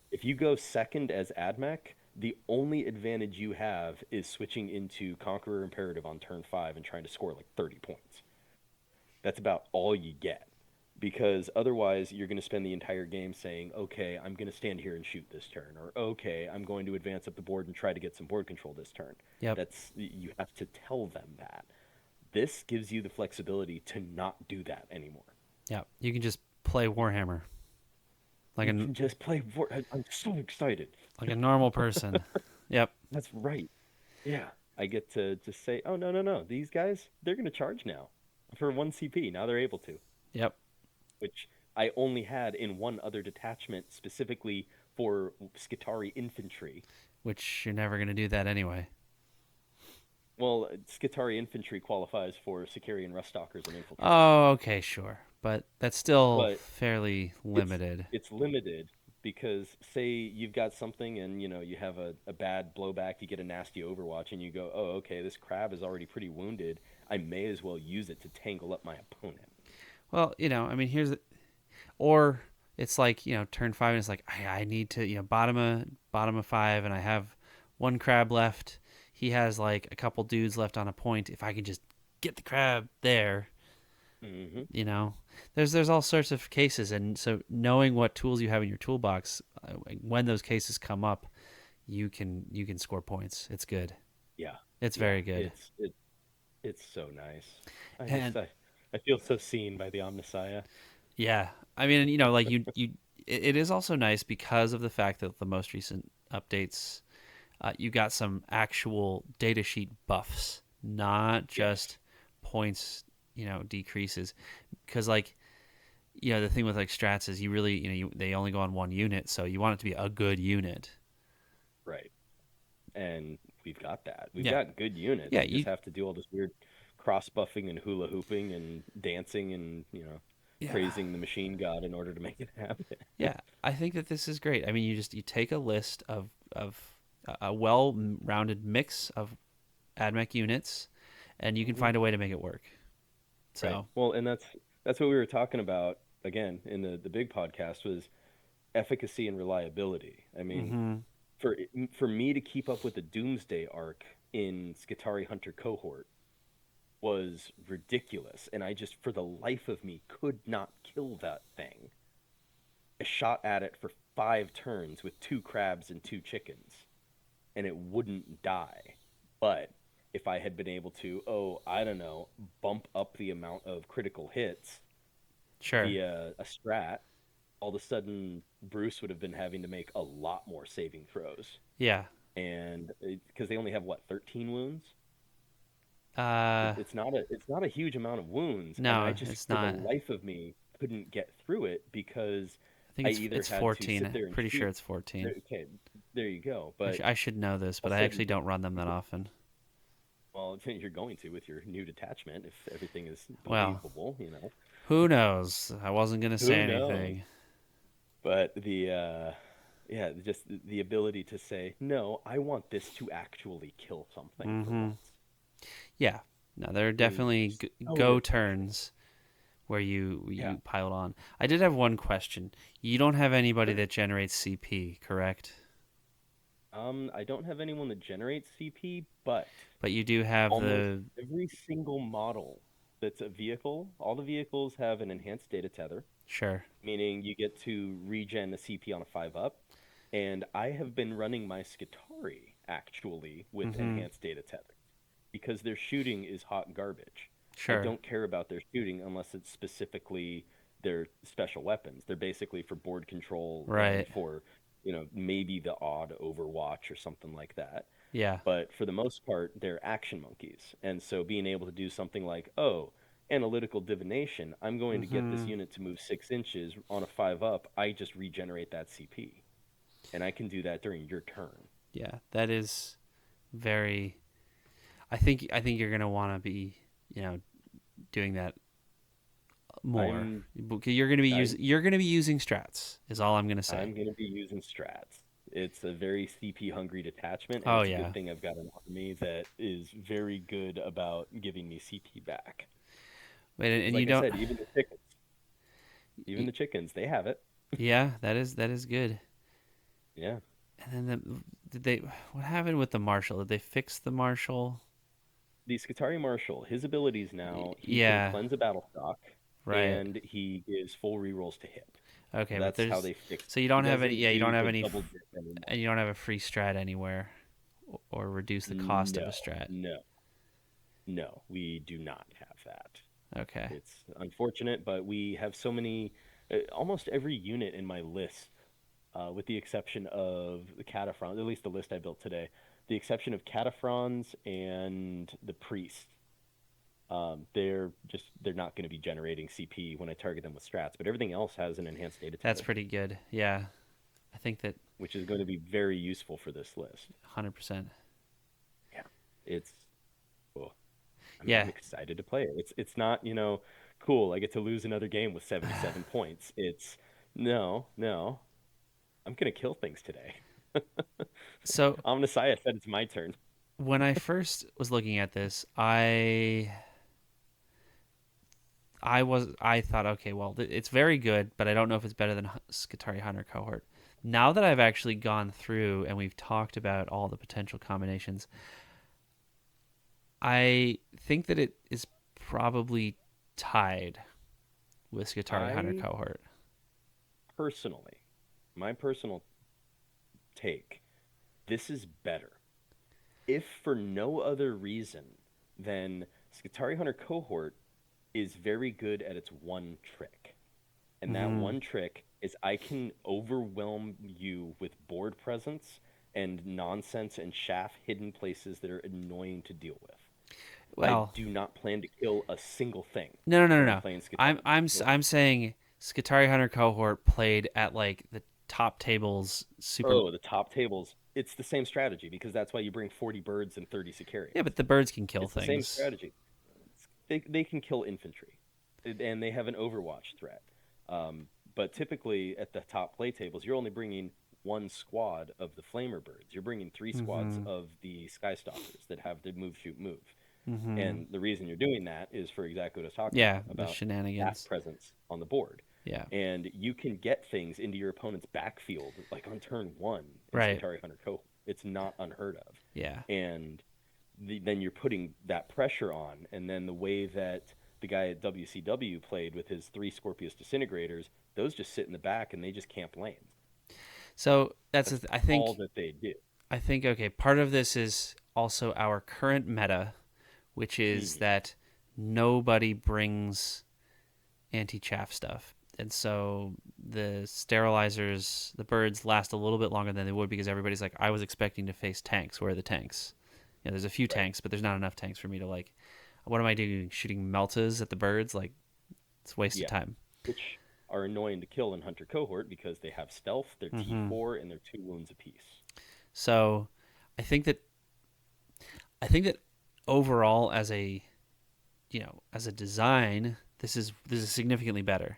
[SPEAKER 2] If you go second as AdMech, the only advantage you have is switching into Conqueror Imperative on turn 5 and trying to score like 30 points. That's about all you get. Because otherwise, you're going to spend the entire game saying, okay, I'm going to stand here and shoot this turn. Or, okay, I'm going to advance up the board and try to get some board control this turn.
[SPEAKER 1] Yep.
[SPEAKER 2] You have to tell them that. This gives you the flexibility to not do that anymore.
[SPEAKER 1] Yep. You can just play Warhammer like
[SPEAKER 2] You can just play. I'm so excited.
[SPEAKER 1] like a normal person. Yep.
[SPEAKER 2] That's right. Yeah. I get to just say, oh, no, no, no. These guys, they're going to charge now for 1 CP. Now they're able to,
[SPEAKER 1] Yep.
[SPEAKER 2] which I only had in one other detachment specifically for Skitari infantry.
[SPEAKER 1] Which you're never gonna do that anyway.
[SPEAKER 2] Well, Skitari infantry qualifies for Sicarian Ruststalkers and infiltrators.
[SPEAKER 1] Oh, okay, sure, but that's still
[SPEAKER 2] But
[SPEAKER 1] fairly
[SPEAKER 2] it's
[SPEAKER 1] limited.
[SPEAKER 2] it's limited because say you've got something and you have a bad blowback, you get a nasty overwatch and you go, oh, okay, this crab is already pretty wounded, I may as well use it to tangle up my opponent.
[SPEAKER 1] Well, I mean, or it's like turn 5 and it's like I need to bottom of 5 and I have one crab left. He has like a couple dudes left on a point. If I can just get the crab there,
[SPEAKER 2] Hmm.
[SPEAKER 1] you know, there's all sorts of cases, and so knowing what tools you have in your toolbox when those cases come up, you can score points. It's good.
[SPEAKER 2] Yeah,
[SPEAKER 1] It's
[SPEAKER 2] yeah,
[SPEAKER 1] very good.
[SPEAKER 2] it's so nice. I
[SPEAKER 1] And
[SPEAKER 2] just I feel so seen by the Omnissiah.
[SPEAKER 1] yeah, I mean, like it is also nice because of the fact that the most recent updates, you got some actual datasheet buffs, not
[SPEAKER 2] Yes.
[SPEAKER 1] just points, decreases. Because like the thing with like strats is you really, they only go on one unit, so you want it to be a good unit.
[SPEAKER 2] Right. And we've got that. We've
[SPEAKER 1] Yeah,
[SPEAKER 2] got good units.
[SPEAKER 1] yeah,
[SPEAKER 2] We just have to do all this weird cross buffing and hula hooping and dancing and,
[SPEAKER 1] yeah,
[SPEAKER 2] praising the machine god in order to make it happen.
[SPEAKER 1] yeah. I think that this is great. I mean, you take a list of a well-rounded mix of AdMech units, and you can
[SPEAKER 2] Mhm.
[SPEAKER 1] find a way to make it work.
[SPEAKER 2] Right.
[SPEAKER 1] So,
[SPEAKER 2] Well, and that's what we were talking about again in the big podcast was efficacy and reliability. I mean,
[SPEAKER 1] hmm
[SPEAKER 2] for for me to keep up with the Doomsday arc in Skitari Hunter cohort was ridiculous, and I just for the life of me could not kill that thing. I shot at it for 5 turns with 2 crabs and 2 chickens, and it wouldn't die. But if I had been able to, oh, I don't know, bump up the amount of critical hits
[SPEAKER 1] sure,
[SPEAKER 2] via a strat, all of a sudden Bruce would have been having to make a lot more saving throws.
[SPEAKER 1] yeah.
[SPEAKER 2] And because they only have what, 13 wounds?
[SPEAKER 1] Uh,
[SPEAKER 2] It's not a huge amount of wounds, and I
[SPEAKER 1] no,
[SPEAKER 2] just
[SPEAKER 1] it's
[SPEAKER 2] for the
[SPEAKER 1] not.
[SPEAKER 2] life of me couldn't get through it because
[SPEAKER 1] I think
[SPEAKER 2] I
[SPEAKER 1] it's
[SPEAKER 2] either
[SPEAKER 1] it's
[SPEAKER 2] had to
[SPEAKER 1] 14.
[SPEAKER 2] sit there and
[SPEAKER 1] Pretty sure
[SPEAKER 2] shoot.
[SPEAKER 1] it's 14.
[SPEAKER 2] Okay, there you go. But
[SPEAKER 1] I should know this,
[SPEAKER 2] all
[SPEAKER 1] but
[SPEAKER 2] of a
[SPEAKER 1] I actually
[SPEAKER 2] sudden,
[SPEAKER 1] don't run them that often.
[SPEAKER 2] well, you're going to with your new detachment if everything is
[SPEAKER 1] Well,
[SPEAKER 2] believable.
[SPEAKER 1] who knows? I wasn't gonna say
[SPEAKER 2] Who knows?
[SPEAKER 1] anything.
[SPEAKER 2] But yeah, just the ability to say, no, I want this to actually kill something for
[SPEAKER 1] hmm
[SPEAKER 2] once
[SPEAKER 1] Yeah. No, there are
[SPEAKER 2] is
[SPEAKER 1] definitely
[SPEAKER 2] so
[SPEAKER 1] go
[SPEAKER 2] refreshing.
[SPEAKER 1] turns where you
[SPEAKER 2] Yeah,
[SPEAKER 1] you pile on. I did have one question. You don't have anybody
[SPEAKER 2] sure.
[SPEAKER 1] that generates CP, correct?
[SPEAKER 2] I don't have anyone that generates CP, but
[SPEAKER 1] But you do have
[SPEAKER 2] almost
[SPEAKER 1] the
[SPEAKER 2] every single model that's a vehicle, all the vehicles have an enhanced data tether,
[SPEAKER 1] sure.
[SPEAKER 2] meaning you get to regen the CP on a 5 up. And I have been running my Skitari actually with
[SPEAKER 1] hmm
[SPEAKER 2] enhanced data tether because their shooting is hot garbage. I
[SPEAKER 1] Sure.
[SPEAKER 2] don't care about their shooting unless it's specifically their special weapons. They're basically for board control and
[SPEAKER 1] Right.
[SPEAKER 2] for, maybe the odd Overwatch or something like that.
[SPEAKER 1] Yeah.
[SPEAKER 2] But for the most part, they're action monkeys. And so being able to do something like, oh, analytical divination, I'm going to get this
[SPEAKER 1] hmm
[SPEAKER 2] unit to move 6 inches on a 5 up. I just regenerate that CP. And I can do that during your turn.
[SPEAKER 1] Yeah. That is very. I think you're gonna want to be, doing that more.
[SPEAKER 2] I'm I
[SPEAKER 1] You're gonna be using strats. Is all I'm gonna say.
[SPEAKER 2] I'm gonna be using strats. It's a very CP hungry detachment, and
[SPEAKER 1] Oh
[SPEAKER 2] it's a
[SPEAKER 1] yeah.
[SPEAKER 2] good thing I've got an army that is very good about giving me CP back.
[SPEAKER 1] Wait,
[SPEAKER 2] Because
[SPEAKER 1] and you
[SPEAKER 2] like I
[SPEAKER 1] don't.
[SPEAKER 2] said, even the chickens, they have it.
[SPEAKER 1] Yeah, that is good.
[SPEAKER 2] Yeah.
[SPEAKER 1] And then did they? What happened with the marshal? Did they fix the marshal?
[SPEAKER 2] The Skitari Marshal, his abilities now, he can
[SPEAKER 1] Yeah.
[SPEAKER 2] cleanse a battle stock,
[SPEAKER 1] Right.
[SPEAKER 2] and he gives full rerolls to hit.
[SPEAKER 1] Okay,
[SPEAKER 2] So
[SPEAKER 1] but
[SPEAKER 2] that's how
[SPEAKER 1] there's
[SPEAKER 2] they fixed
[SPEAKER 1] so
[SPEAKER 2] it.
[SPEAKER 1] you
[SPEAKER 2] He
[SPEAKER 1] don't have any.
[SPEAKER 2] doesn't
[SPEAKER 1] Yeah, you
[SPEAKER 2] do
[SPEAKER 1] don't have
[SPEAKER 2] the
[SPEAKER 1] any,
[SPEAKER 2] double dip anymore.
[SPEAKER 1] and you don't have a free strat anywhere, or reduce the cost of a
[SPEAKER 2] No,
[SPEAKER 1] strat.
[SPEAKER 2] no, no, we do not have that.
[SPEAKER 1] Okay.
[SPEAKER 2] It's unfortunate, but we have so many, almost every unit in my list, with the exception of the Cataphrons, at least the list I built today, the exception of Cataphrons and the Priest. They're not going to be generating CP when I target them with strats, but everything else has an enhanced data
[SPEAKER 1] That's
[SPEAKER 2] tether,
[SPEAKER 1] pretty good. Yeah, I think that
[SPEAKER 2] which is going to be very useful for this list.
[SPEAKER 1] 100%.
[SPEAKER 2] Yeah, it's cool. I'm
[SPEAKER 1] Yeah.
[SPEAKER 2] excited to play it. It's not, cool. I get to lose another game with 77 points. It's no, no. I'm gonna kill things today.
[SPEAKER 1] So
[SPEAKER 2] Omnissiah said it's my turn.
[SPEAKER 1] when I first was looking at this, I thought, okay, well, it's very good, but I don't know if it's better than Skitari Hunter cohort. Now that I've actually gone through and we've talked about all the potential combinations, I think that it is probably tied with Skitari Hunter
[SPEAKER 2] I
[SPEAKER 1] cohort.
[SPEAKER 2] personally, my personal take, this is better. If for no other reason than Skitari Hunter cohort is very good at its one trick. And that
[SPEAKER 1] hmm
[SPEAKER 2] one trick is I can overwhelm you with board presence and nonsense and chaff hidden places that are annoying to deal with. I
[SPEAKER 1] Well,
[SPEAKER 2] do not plan to kill a single thing
[SPEAKER 1] no, no, no,
[SPEAKER 2] when
[SPEAKER 1] no,
[SPEAKER 2] I'm
[SPEAKER 1] no.
[SPEAKER 2] playing Skitarii.
[SPEAKER 1] I'm saying Skitari Hunter cohort played at like the top tables. Super.
[SPEAKER 2] Oh, the top tables. It's the same strategy because that's why you bring 40 birds and 30
[SPEAKER 1] Yeah,
[SPEAKER 2] Sicarians.
[SPEAKER 1] but the birds can kill
[SPEAKER 2] It's the same
[SPEAKER 1] things.
[SPEAKER 2] strategy. They can kill infantry, and they have an Overwatch threat. But typically at the top play tables, you're only bringing one squad of the Flamer birds. You're bringing three squads
[SPEAKER 1] Mm-hmm.
[SPEAKER 2] of the Skystalkers that have the move, shoot, move.
[SPEAKER 1] Mm-hmm.
[SPEAKER 2] And the reason you're doing that is for exactly what I was talking
[SPEAKER 1] Yeah, the
[SPEAKER 2] about map
[SPEAKER 1] shenanigans.
[SPEAKER 2] presence on the board.
[SPEAKER 1] Yeah.
[SPEAKER 2] And you can get things into your opponent's backfield like on turn one in
[SPEAKER 1] Right.
[SPEAKER 2] Skitari Hunter Cohort. It's not unheard of.
[SPEAKER 1] Yeah.
[SPEAKER 2] And then you're putting that pressure on. And then the way that the guy at WCW played with his three Scorpius Disintegrators, those just sit in the back and they just camp lanes.
[SPEAKER 1] So
[SPEAKER 2] That's
[SPEAKER 1] I
[SPEAKER 2] all
[SPEAKER 1] think
[SPEAKER 2] that they do.
[SPEAKER 1] okay, part of this is also our current meta, which is
[SPEAKER 2] Mm-hmm.
[SPEAKER 1] that nobody brings anti-chaff stuff. And so the sterilizers, the birds last a little bit longer than they would because everybody's like, I was expecting to face tanks. Where are the tanks? Yeah, there's a few
[SPEAKER 2] Right.
[SPEAKER 1] tanks, but there's not enough tanks for me to like. What am I doing? Shooting meltas at the birds? Like, it's a waste of
[SPEAKER 2] Yeah.
[SPEAKER 1] time.
[SPEAKER 2] Which are annoying to kill in Hunter Cohort because they have stealth, they're
[SPEAKER 1] Mm-hmm.
[SPEAKER 2] T4, and they're 2 wounds apiece.
[SPEAKER 1] So, I think that overall, as a as a design, this is significantly better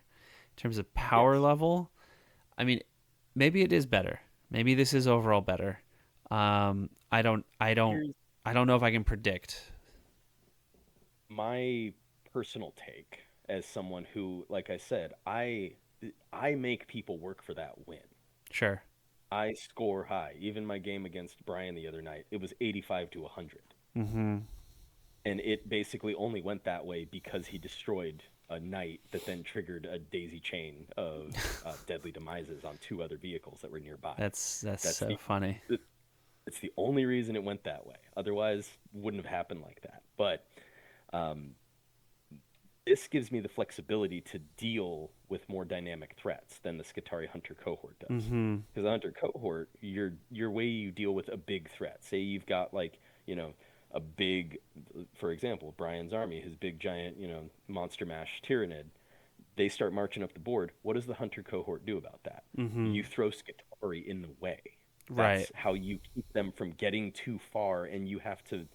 [SPEAKER 1] in terms of power
[SPEAKER 2] Yes.
[SPEAKER 1] level. I mean, maybe it is better. Maybe this is overall better. I don't.
[SPEAKER 2] Here's
[SPEAKER 1] I don't know if I can predict.
[SPEAKER 2] my personal take as someone who, like I said, I make people work for that win.
[SPEAKER 1] Sure.
[SPEAKER 2] I score high. Even my game against Brian the other night, it was 85 to 100.
[SPEAKER 1] Mm-hmm.
[SPEAKER 2] And it basically only went that way because he destroyed a knight that then triggered a daisy chain of deadly demises on two other vehicles that were nearby.
[SPEAKER 1] That's
[SPEAKER 2] That's
[SPEAKER 1] so funny.
[SPEAKER 2] it's the only reason it went that way. Otherwise, wouldn't have happened like that. But um, this gives me the flexibility to deal with more dynamic threats than the Skitari Hunter cohort does.
[SPEAKER 1] Mm-hmm.
[SPEAKER 2] Because the Hunter cohort, your way you deal with a big threat. Say you've got like a big, for example, Brian's army, his big giant monster mash Tyrannid. They start marching up the board. What does the Hunter cohort do about that?
[SPEAKER 1] Mm-hmm.
[SPEAKER 2] You throw Skitari in the way.
[SPEAKER 1] Right.
[SPEAKER 2] That's how you keep them from getting too far, and you have to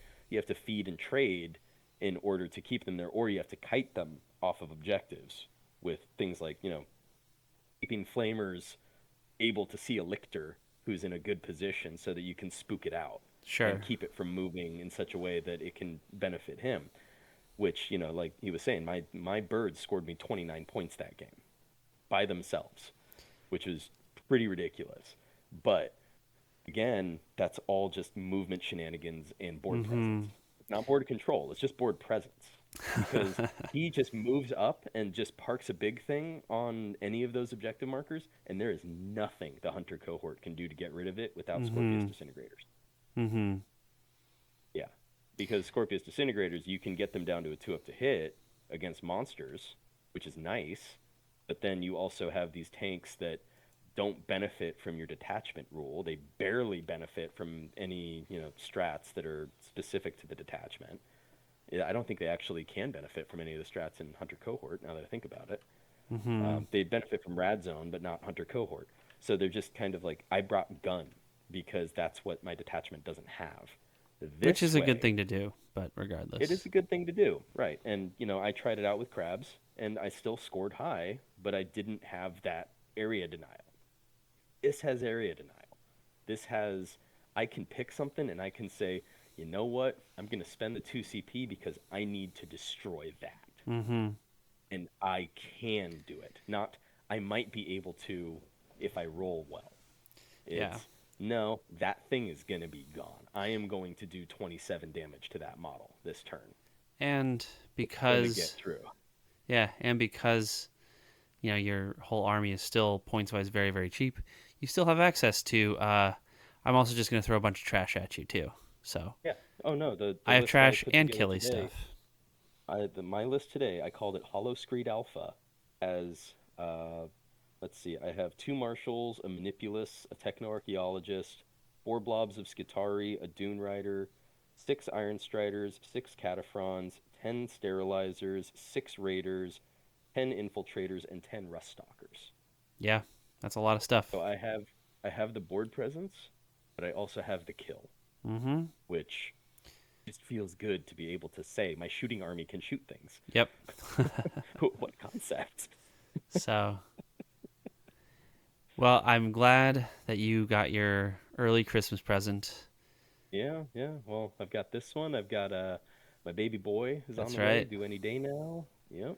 [SPEAKER 2] feed and trade in order to keep them there, or you have to kite them off of objectives with things like keeping flamers able to see a lictor who's in a good position so that you can spook it out and
[SPEAKER 1] Sure.
[SPEAKER 2] keep it from moving in such a way that it can benefit him. Which like he was saying, my birds scored me 29 points that game by themselves, which is pretty ridiculous. But again, that's all just movement shenanigans and board
[SPEAKER 1] Mm-hmm.
[SPEAKER 2] presence. It's not board control, it's just board presence. Because he just moves up and just parks a big thing on any of those objective markers, and there is nothing the Hunter cohort can do to get rid of it without Scorpius
[SPEAKER 1] Mm-hmm.
[SPEAKER 2] Disintegrators.
[SPEAKER 1] Mm-hmm.
[SPEAKER 2] Yeah. Because Scorpius Disintegrators, you can get them down to a 2 up to hit against monsters, which is nice, but then you also have these tanks that don't benefit from your detachment rule. They barely benefit from any, strats that are specific to the detachment. Yeah, I don't think they actually can benefit from any of the strats in Hunter Cohort, now that I think about it.
[SPEAKER 1] Mm-hmm.
[SPEAKER 2] They benefit from Rad Zone, but not Hunter Cohort. So they're just kind of like, I brought gun because that's what my detachment doesn't have.
[SPEAKER 1] Which is
[SPEAKER 2] This
[SPEAKER 1] a good
[SPEAKER 2] way,
[SPEAKER 1] thing to do, but
[SPEAKER 2] it is
[SPEAKER 1] regardless.
[SPEAKER 2] a good thing to do, right? And I tried it out with crabs, and I still scored high, but I didn't have that area denial. This has area denial. This has I can pick something and I can say, you know what? I'm going to spend the 2 CP because I need to destroy that.
[SPEAKER 1] Mm-hmm.
[SPEAKER 2] And I can do it. Not I might be able to if I roll well.
[SPEAKER 1] Yeah.
[SPEAKER 2] It's no, that thing is going to be gone. I am going to do 27 damage to that model this turn.
[SPEAKER 1] And
[SPEAKER 2] It's going to get
[SPEAKER 1] because
[SPEAKER 2] through.
[SPEAKER 1] and because your whole army is still points wise very very cheap, you still have access to. I'm also just going to throw a bunch of trash at you too. So
[SPEAKER 2] Yeah. Oh no, the
[SPEAKER 1] I have
[SPEAKER 2] list I
[SPEAKER 1] trash
[SPEAKER 2] put
[SPEAKER 1] and
[SPEAKER 2] together
[SPEAKER 1] killy
[SPEAKER 2] today,
[SPEAKER 1] stuff.
[SPEAKER 2] my list today, I called it Haloscreed Alpha as let's see, I have two marshals, a manipulus, a techno-archaeologist, four blobs of Skitari, a dune rider, six iron striders, six cataphrons, 10 sterilizers, six raiders, 10 infiltrators, and 10 rust stalkers.
[SPEAKER 1] Yeah, that's a lot of stuff.
[SPEAKER 2] So I have the board presence, but I also have the kill,
[SPEAKER 1] Mm-hmm.
[SPEAKER 2] which just feels good to be able to say my shooting army can shoot things.
[SPEAKER 1] Yep.
[SPEAKER 2] What concept?
[SPEAKER 1] So, well, I'm glad that you got your early Christmas present.
[SPEAKER 2] Yeah, yeah. Well, I've got this one. I've got my baby boy is on
[SPEAKER 1] That's
[SPEAKER 2] the way,
[SPEAKER 1] right.
[SPEAKER 2] due any day now. Yep.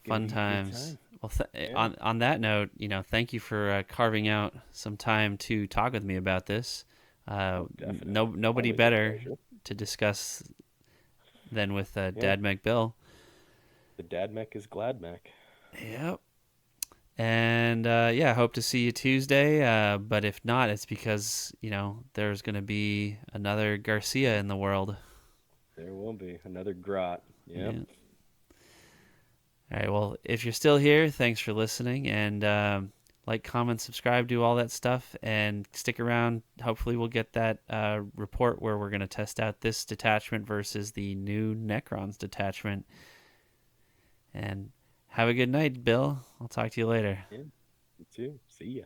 [SPEAKER 2] Gonna
[SPEAKER 1] Fun
[SPEAKER 2] be a good
[SPEAKER 1] times.
[SPEAKER 2] time.
[SPEAKER 1] Well,
[SPEAKER 2] Yeah.
[SPEAKER 1] on that note, thank you for carving out some time to talk with me about this.
[SPEAKER 2] Oh, definitely.
[SPEAKER 1] Nobody
[SPEAKER 2] Always a
[SPEAKER 1] better
[SPEAKER 2] pleasure.
[SPEAKER 1] to discuss than with
[SPEAKER 2] Yeah.
[SPEAKER 1] DadMech Bill.
[SPEAKER 2] The DadMech is GladMech.
[SPEAKER 1] Yep. And yeah, hope to see you Tuesday. But if not, it's because there's going to be another Garcia in the world.
[SPEAKER 2] There will be another grot. Yep.
[SPEAKER 1] Yeah. All right. Well, if you're still here, thanks for listening, and like, comment, subscribe, do all that stuff, and stick around. Hopefully, we'll get that report where we're going to test out this detachment versus the new Necrons detachment. And have a good night, Bill. I'll talk to you later.
[SPEAKER 2] Yeah. You too. See ya.